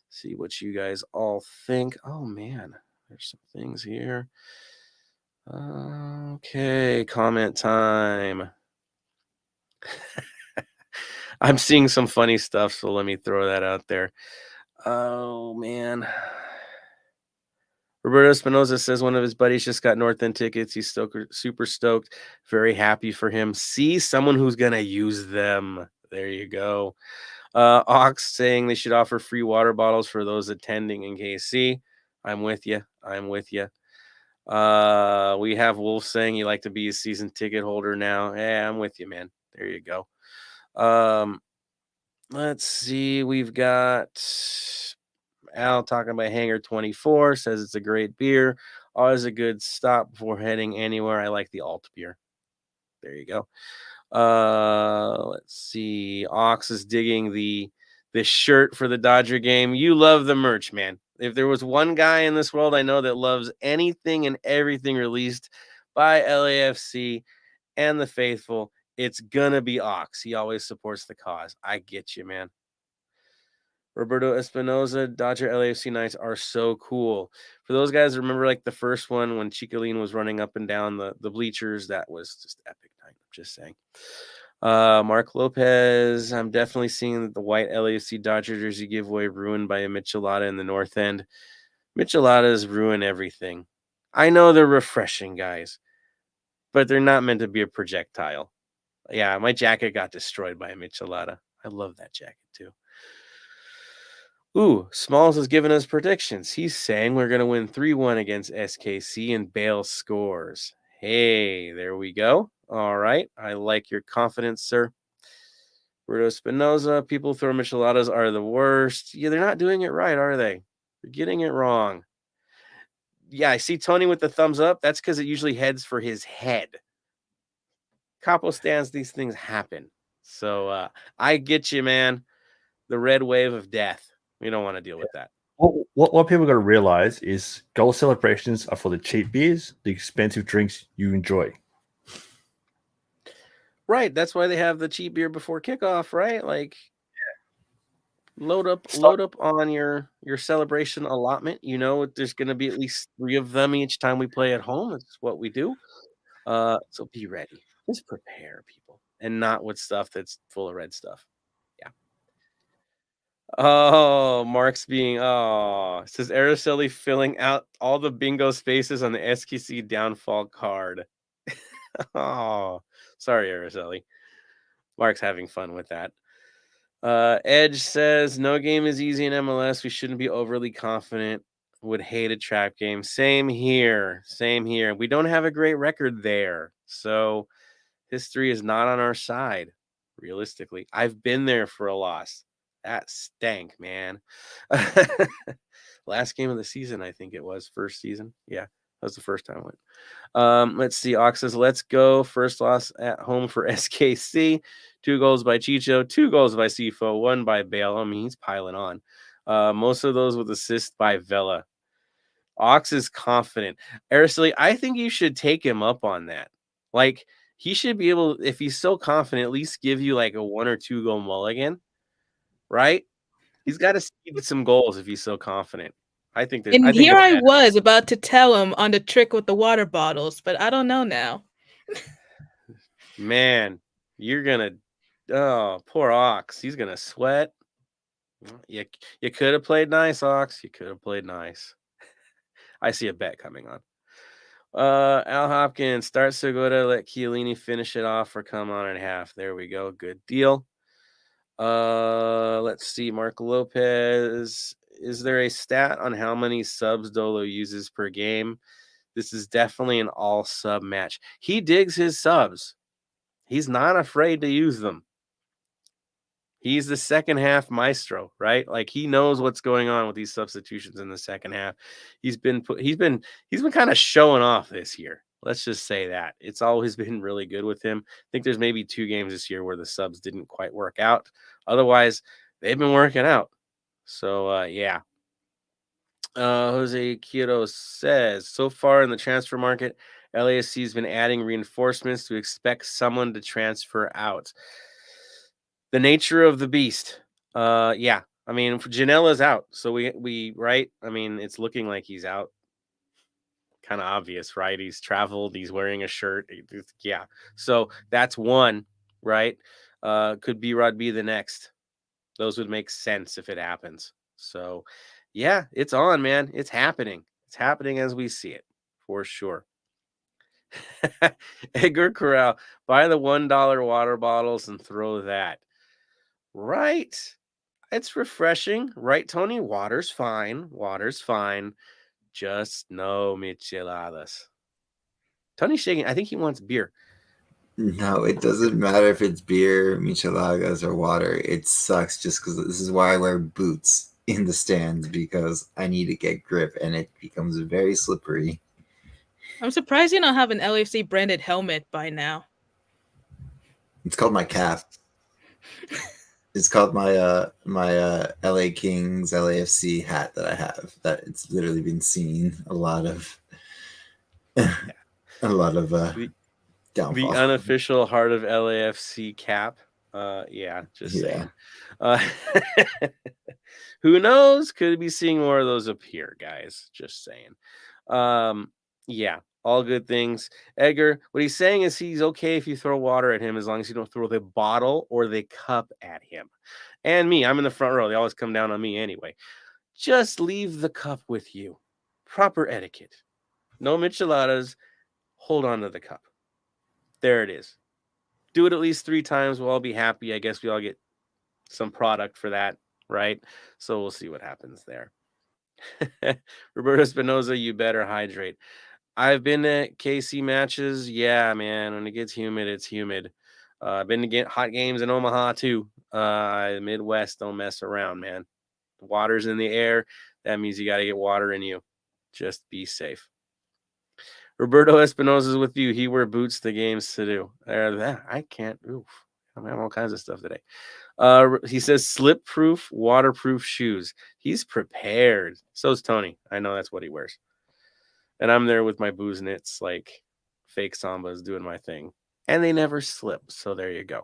see what you guys all think. Oh, man, there's some things here. Okay, comment time. I'm seeing some funny stuff, so let me throw that out there. Oh, man. Roberto Espinoza says one of his buddies just got North End tickets. He's super stoked. Very happy for him. See someone who's going to use them. There you go. Ox saying they should offer free water bottles for those attending in KC. I'm with you. We have Wolf saying he'd like to be a season ticket holder now. Yeah, I'm with you, man. There you go. Let's see. We've got Al talking about Hangar 24, says it's a great beer. Always a good stop before heading anywhere. I like the alt beer. There you go. Let's see. Ox is digging the shirt for the Dodger game. You love the merch, man. If there was one guy in this world I know that loves anything and everything released by LAFC and the faithful, it's gonna be Ox. He always supports the cause. I get you, man. Roberto Espinoza, Dodger LAFC nights are so cool. For those guys, remember like the first one when Chicolin was running up and down the bleachers? That was just epic night. I'm just saying. Mark Lopez, I'm definitely seeing the white LAFC Dodger jersey giveaway ruined by a Michelada in the North End. Micheladas ruin everything. I know they're refreshing, guys, but they're not meant to be a projectile. Yeah, my jacket got destroyed by a Michelada. I love that jacket too. Ooh, Smalls has given us predictions. He's saying we're going to win 3-1 against SKC and Bale scores. Hey, there we go. All right. I like your confidence, sir. Roberto Espinoza, people who throw micheladas are the worst. Yeah, they're not doing it right, are they? They're getting it wrong. Yeah, I see Tony with the thumbs up. That's because it usually heads for his head. Capo stands, these things happen. So I get you, man. The red wave of death. We don't want to deal with that. What people got to realize is goal celebrations are for the cheap beers, the expensive drinks you enjoy. Right. That's why they have the cheap beer before kickoff, right? Like, load up on your celebration allotment. You know, there's going to be at least 3 of them each time we play at home. That's what we do. So be ready. Just prepare, people, and not with stuff that's full of red stuff. Yeah. Oh, Mark's being it says Araceli filling out all the bingo spaces on the SKC downfall card. Oh, sorry, Araceli. Mark's having fun with that. Edge says no game is easy in MLS. We shouldn't be overly confident. Would hate a trap game. Same here. We don't have a great record there. So history is not on our side, realistically. I've been there for a loss. That stank, man. Last game of the season, I think it was. First season. Yeah, that was the first time I went. Let's see. Ox says, let's go. First loss at home for SKC. 2 goals by Chicho, 2 goals by Sifo, 1 by Bale. I mean, he's piling on. Most of those with assist by Vela. Ox is confident. Araceli, I think you should take him up on that. Like, he should be able, if he's so confident, at least give you like a 1 or 2 goal mulligan. Right? He's got to see some goals if he's so confident. I think I was about to tell him on the trick with the water bottles, but I don't know now. Man, you're gonna poor Ox. He's gonna sweat. You could have played nice, Ox. You could have played nice. I see a bet coming on. Al Hopkins, start Segura, let Chiellini finish it off or come on in half. There we go. Good deal. Let's see. Mark Lopez. Is there a stat on how many subs Dolo uses per game? This is definitely an all sub match. He digs his subs. He's not afraid to use them. He's the second half maestro, right? Like he knows what's going on with these substitutions in the second half. He's been kind of showing off this year. Let's just say that. It's always been really good with him. I think there's maybe 2 games this year where the subs didn't quite work out. Otherwise, they've been working out. So yeah. Jose Quiro says, so far in the transfer market, LAFC has been adding reinforcements to expect someone to transfer out. The nature of the beast. Yeah. I mean, Janela's out. So we right? I mean, it's looking like he's out. Kind of obvious, right? He's traveled, he's wearing a shirt. Yeah. So that's one, right? Could be Rod be the next. Those would make sense if it happens. So yeah, it's on, man. It's happening. It's happening as we see it, for sure. Edgar Corral, buy the $1 water bottles and throw that. Right. It's refreshing, right, Tony? Water's fine. Water's fine. Just no micheladas. Tony's shaking. I think he wants beer. No, it doesn't matter if it's beer, micheladas, or water. It sucks just because this is why I wear boots in the stands, because I need to get grip and it becomes very slippery. I'm surprised you don't have an LAFC branded helmet by now. It's called my cap. It's called my LA Kings LAFC hat that I have. That it's literally been seen a lot of downfall. The unofficial Heart of LAFC cap. Yeah, just saying. Who knows? Could be seeing more of those up here, guys. Just saying. Yeah, all good things. Edgar, what he's saying is he's okay if you throw water at him as long as you don't throw the bottle or the cup at him. And me, I'm in the front row. They always come down on me anyway. Just leave the cup with you. Proper etiquette. No micheladas. Hold on to the cup. There it is. Do it at least 3 times. We'll all be happy. I guess we all get some product for that, right? So we'll see what happens there. Roberto Espinoza, you better hydrate. I've been to KC matches. Yeah, man. When it gets humid, it's humid. I've been to get hot games in Omaha too. Midwest, don't mess around, man. The water's in the air. That means you got to get water in you. Just be safe. Roberto Espinoza is with you. He wear boots the games to do. I can't. Oof. I have all kinds of stuff today. He says slip-proof, waterproof shoes. He's prepared. So's Tony. I know that's what he wears. And I'm there with my booze knits, like fake sambas, doing my thing. And they never slip. So there you go.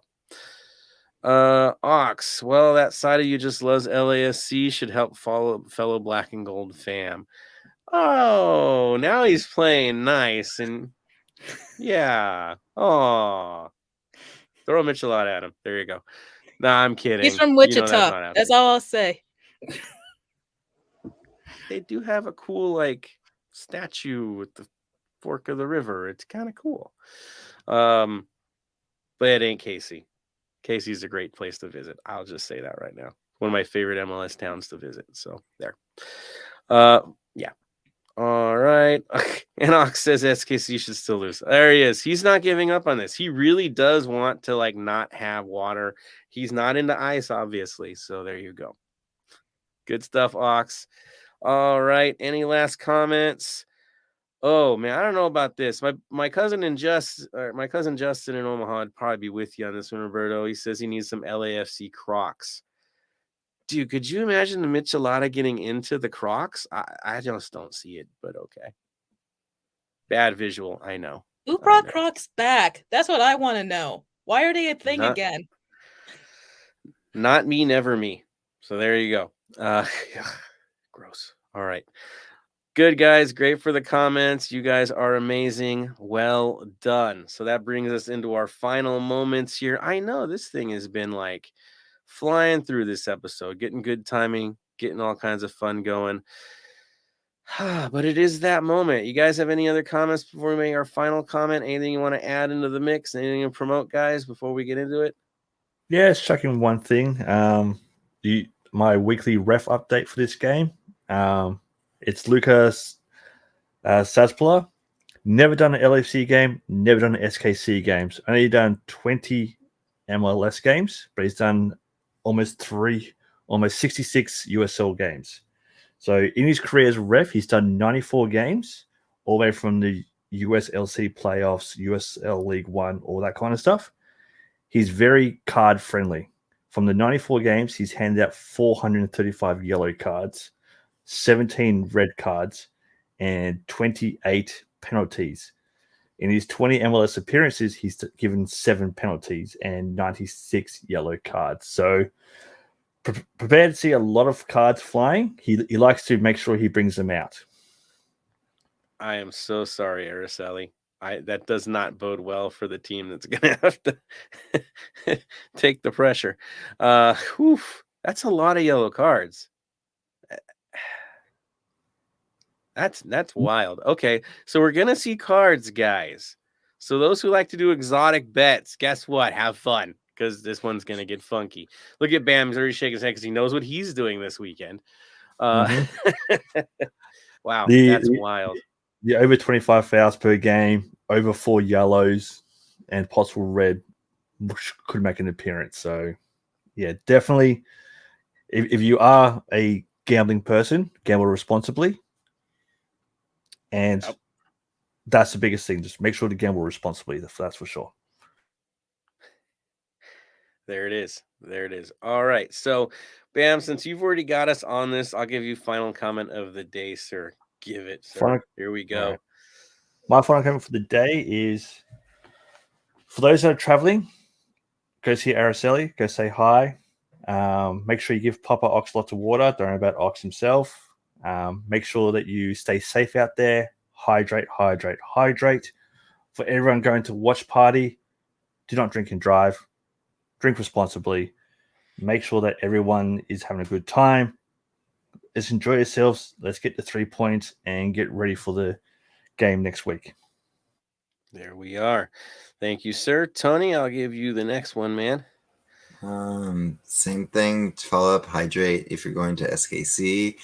Ox, well, that side of you just loves LAFC, should help follow fellow black and gold fam. Oh, now he's playing nice. And yeah. Oh, throw a michelada at him. There you go. Nah, I'm kidding. He's from Wichita. That's all I'll say. They do have a cool, like, statue with the fork of the river. It's kind of cool. But it ain't KC. KC's a great place to visit. I'll just say that right now. One of my favorite MLS towns to visit. So there. Yeah. All right. And Ox says SKC should still lose. There he is. He's not giving up on this. He really does want to, like, not have water. He's not into ice, obviously. So there you go. Good stuff, Ox. All right. Any last comments? Oh man, I don't know about this. My cousin Justin in Omaha would probably be with you on this one, Roberto. He says he needs some LAFC Crocs. Dude, could you imagine the Michelada getting into the Crocs? I just don't see it, but okay. Bad visual, I know. Who brought Crocs back? That's what I want to know. Why are they a thing again? Not me, never me. So there you go. Gross. All right. Good, guys. Great for the comments. You guys are amazing. Well done. So that brings us into our final moments here. I know this thing has been like flying through this episode, getting good timing, getting all kinds of fun going. But it is that moment. You guys have any other comments before we make our final comment? Anything you want to add into the mix? Anything to promote, guys, before we get into it? Yeah, it's checking one thing. My weekly ref update for this game. It's Lucas Sazpula. Never done an LFC game, never done an SKC games. Only done 20 MLS games, but he's done almost 66 USL games. So in his career as a ref, he's done 94 games, all the way from the USLC playoffs, USL League One, all that kind of stuff. He's very card friendly. From the 94 games, he's handed out 435 yellow cards, 17 red cards, and 28 penalties. In his 20 MLS appearances, he's given 7 penalties and 96 yellow cards. So prepared to see a lot of cards flying. He likes to make sure he brings them out. I am so sorry, Araceli. That does not bode well for the team that's going to have to take the pressure. That's a lot of yellow cards. That's wild. Okay, so we're going to see cards, guys. So those who like to do exotic bets, guess what? Have fun, because this one's going to get funky. Look at Bam. He's already shaking his head because he knows what he's doing this weekend. Wow, that's wild. The over 25 fouls per game, over 4 yellows, and possible red could make an appearance. So, yeah, definitely. If you are a gambling person, gamble responsibly. And that's the biggest thing. Just make sure to gamble responsibly. That's for sure. There it is. All right. So, Bam, since you've already got us on this, I'll give you final comment of the day, sir. Give it, sir. Here we go. Right. My final comment for the day is, for those that are traveling, go see Araceli, go say hi. Make sure you give Papa Ox lots of water. Don't worry about Ox himself. Make sure that you stay safe out there. Hydrate. For everyone going to watch party, do not drink and drive. Drink responsibly. Make sure that everyone is having a good time. Let's enjoy yourselves. Let's get the 3 points and get ready for the game next week. There we are. Thank you, sir. Tony, I'll give you the next one, man. Same thing to follow up. Hydrate if you're going to SKC.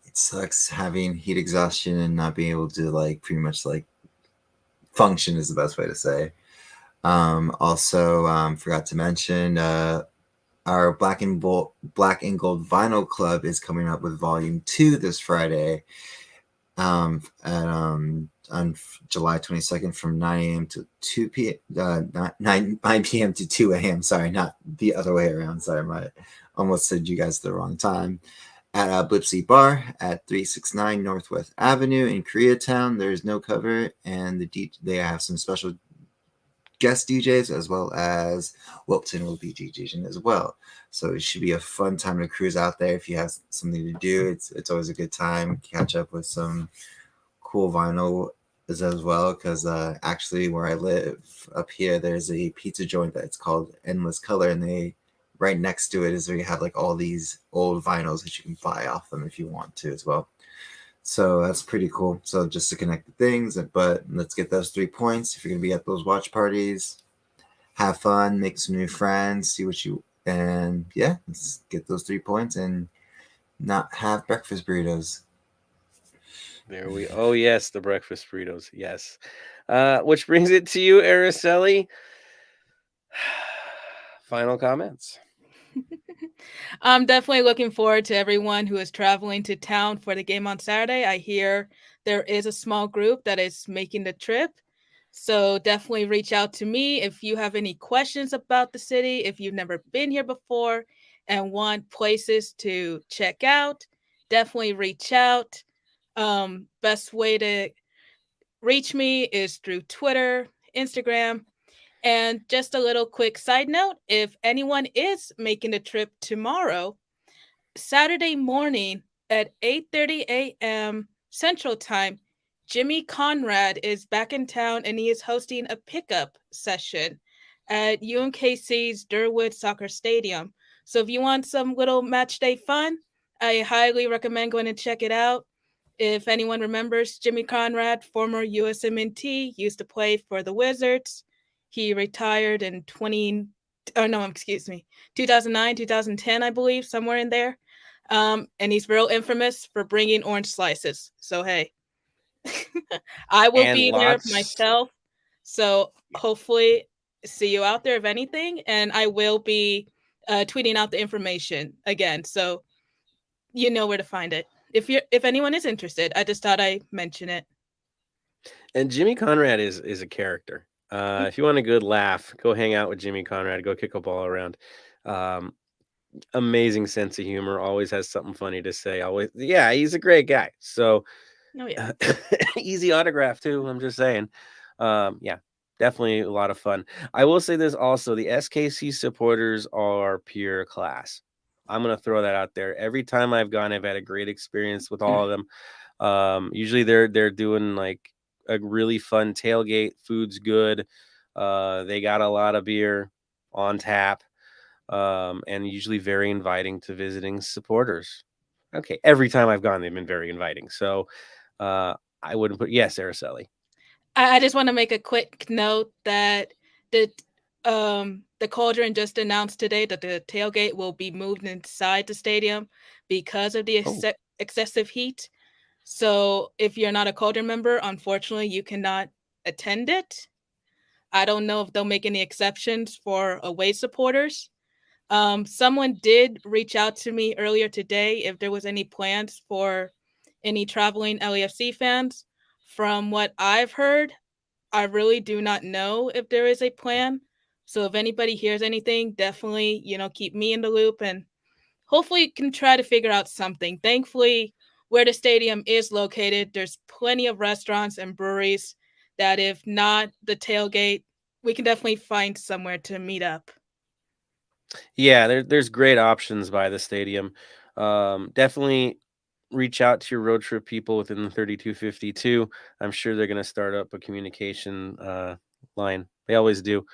It sucks having heat exhaustion and not being able to pretty much function is the best way to say. Also, forgot to mention our Black and Gold Vinyl Club is coming up with Volume 2 this Friday on July 22nd from 9 a.m. to 2 p.m. 9 p.m. to 2 a.m. Sorry, not the other way around. Sorry, I almost said you guys the wrong time. At Blipsy Bar at 369 Northwest Avenue in Koreatown. There's no cover, and they have some special guest DJs, as well as Wilton will be DJing as well. So it should be a fun time to cruise out there. If you have something to do, it's always a good time. Catch up with some cool vinyl as well, because actually where I live up here, there's a pizza joint that's called Endless Color, and right next to it is where you have all these old vinyls that you can buy off them if you want to as well. So that's pretty cool. So just to connect the things, but let's get those 3 points. If you're going to be at those watch parties, have fun, make some new friends, let's get those 3 points and not have breakfast burritos. Oh yes, the breakfast burritos. Yes. Which brings it to you, Araceli. Final comments. I'm definitely looking forward to everyone who is traveling to town for the game on Saturday. I hear there is a small group that is making the trip. So definitely reach out to me if you have any questions about the city, if you've never been here before and want places to check out. Definitely reach out. Best way to reach me is through Twitter, Instagram. And just a little quick side note, if anyone is making the trip tomorrow, Saturday morning at 8:30 a.m. Central Time, Jimmy Conrad is back in town and he is hosting a pickup session at UMKC's Durwood Soccer Stadium. So if you want some little match day fun, I highly recommend going and check it out. If anyone remembers, Jimmy Conrad, former USMNT, used to play for the Wizards. He retired in 2009, 2010, I believe, somewhere in there. And he's real infamous for bringing orange slices. So, hey, I will be there myself. So hopefully see you out there if anything. And I will be tweeting out the information again. So you know where to find it. If anyone is interested, I just thought I'd mention it. And Jimmy Conrad is a character. If you want a good laugh, go hang out with Jimmy Conrad. Go kick a ball around. Amazing sense of humor. Always has something funny to say. Always, yeah, he's a great guy. So, easy autograph too. I'm just saying. Yeah, definitely a lot of fun. I will say this also: the SKC supporters are pure class. I'm gonna throw that out there. Every time I've gone, I've had a great experience with all of them. Usually they're doing like a really fun tailgate. Food's good. They got a lot of beer on tap, and usually very inviting to visiting supporters. Okay, every time I've gone, they've been very inviting. So I wouldn't put Araceli. I just want to make a quick note that the Cauldron just announced today that the tailgate will be moved inside the stadium because of the excessive heat. So if you're not a Cauldron member, unfortunately, you cannot attend it. I don't know if they'll make any exceptions for away supporters. Someone did reach out to me earlier today if there was any plans for any traveling LAFC fans. From what I've heard, I really do not know if there is a plan. So if anybody hears anything, definitely, keep me in the loop and hopefully you can try to figure out something. Thankfully, where the stadium is located, there's plenty of restaurants and breweries that if not the tailgate, we can definitely find somewhere to meet up. Yeah, there's great options by the stadium. Definitely reach out to your road trip people within the 3252. I'm sure they're going to start up a communication line. They always do.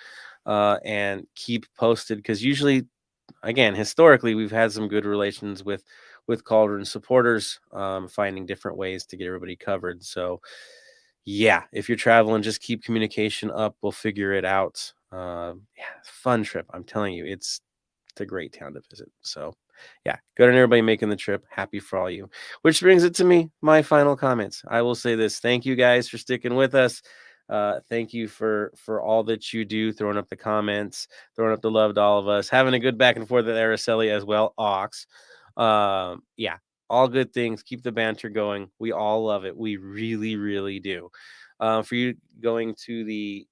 And keep posted because usually, again, historically, we've had some good relations with Cauldron supporters, finding different ways to get everybody covered. So, yeah, if you're traveling, just keep communication up. We'll figure it out. Fun trip. I'm telling you, it's a great town to visit. So, yeah, good on everybody making the trip. Happy for all you. Which brings it to me, my final comments. I will say this. Thank you guys for sticking with us. Thank you for all that you do, throwing up the comments, throwing up the love to all of us, having a good back and forth with Araceli as well. Ox. Yeah, all good things. Keep the banter going. We all love it. We really, really do. For you going to the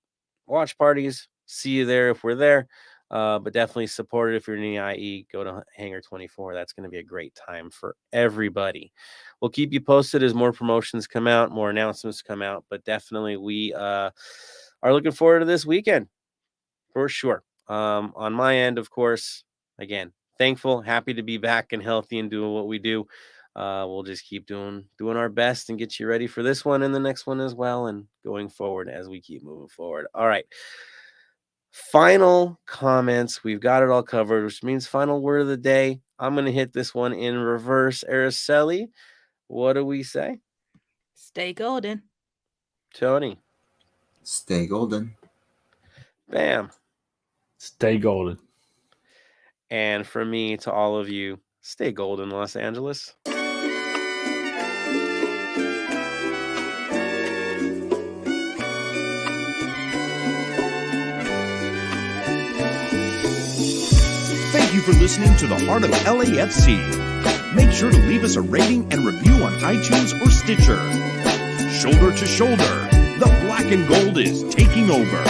watch parties, see you there if we're there. But definitely support it if you're in the IE. Go to Hangar 24. That's going to be a great time for everybody. We'll keep you posted as more promotions come out, more announcements come out. But definitely we are looking forward to this weekend for sure. On my end, of course, again, thankful, happy to be back and healthy and doing what we do. We'll just keep doing our best and get you ready for this one and the next one as well, and going forward as we keep moving forward. All right. Final comments. We've got it all covered, which means final word of the day. I'm going to hit this one in reverse. Araceli, what do we say? Stay golden. Tony. Stay golden. Bam. Stay golden. And from me to all of you, stay golden, Los Angeles. Thank you for listening to the Heart of LAFC. Make sure to leave us a rating and review on iTunes or Stitcher. Shoulder to shoulder, the black and gold is taking over.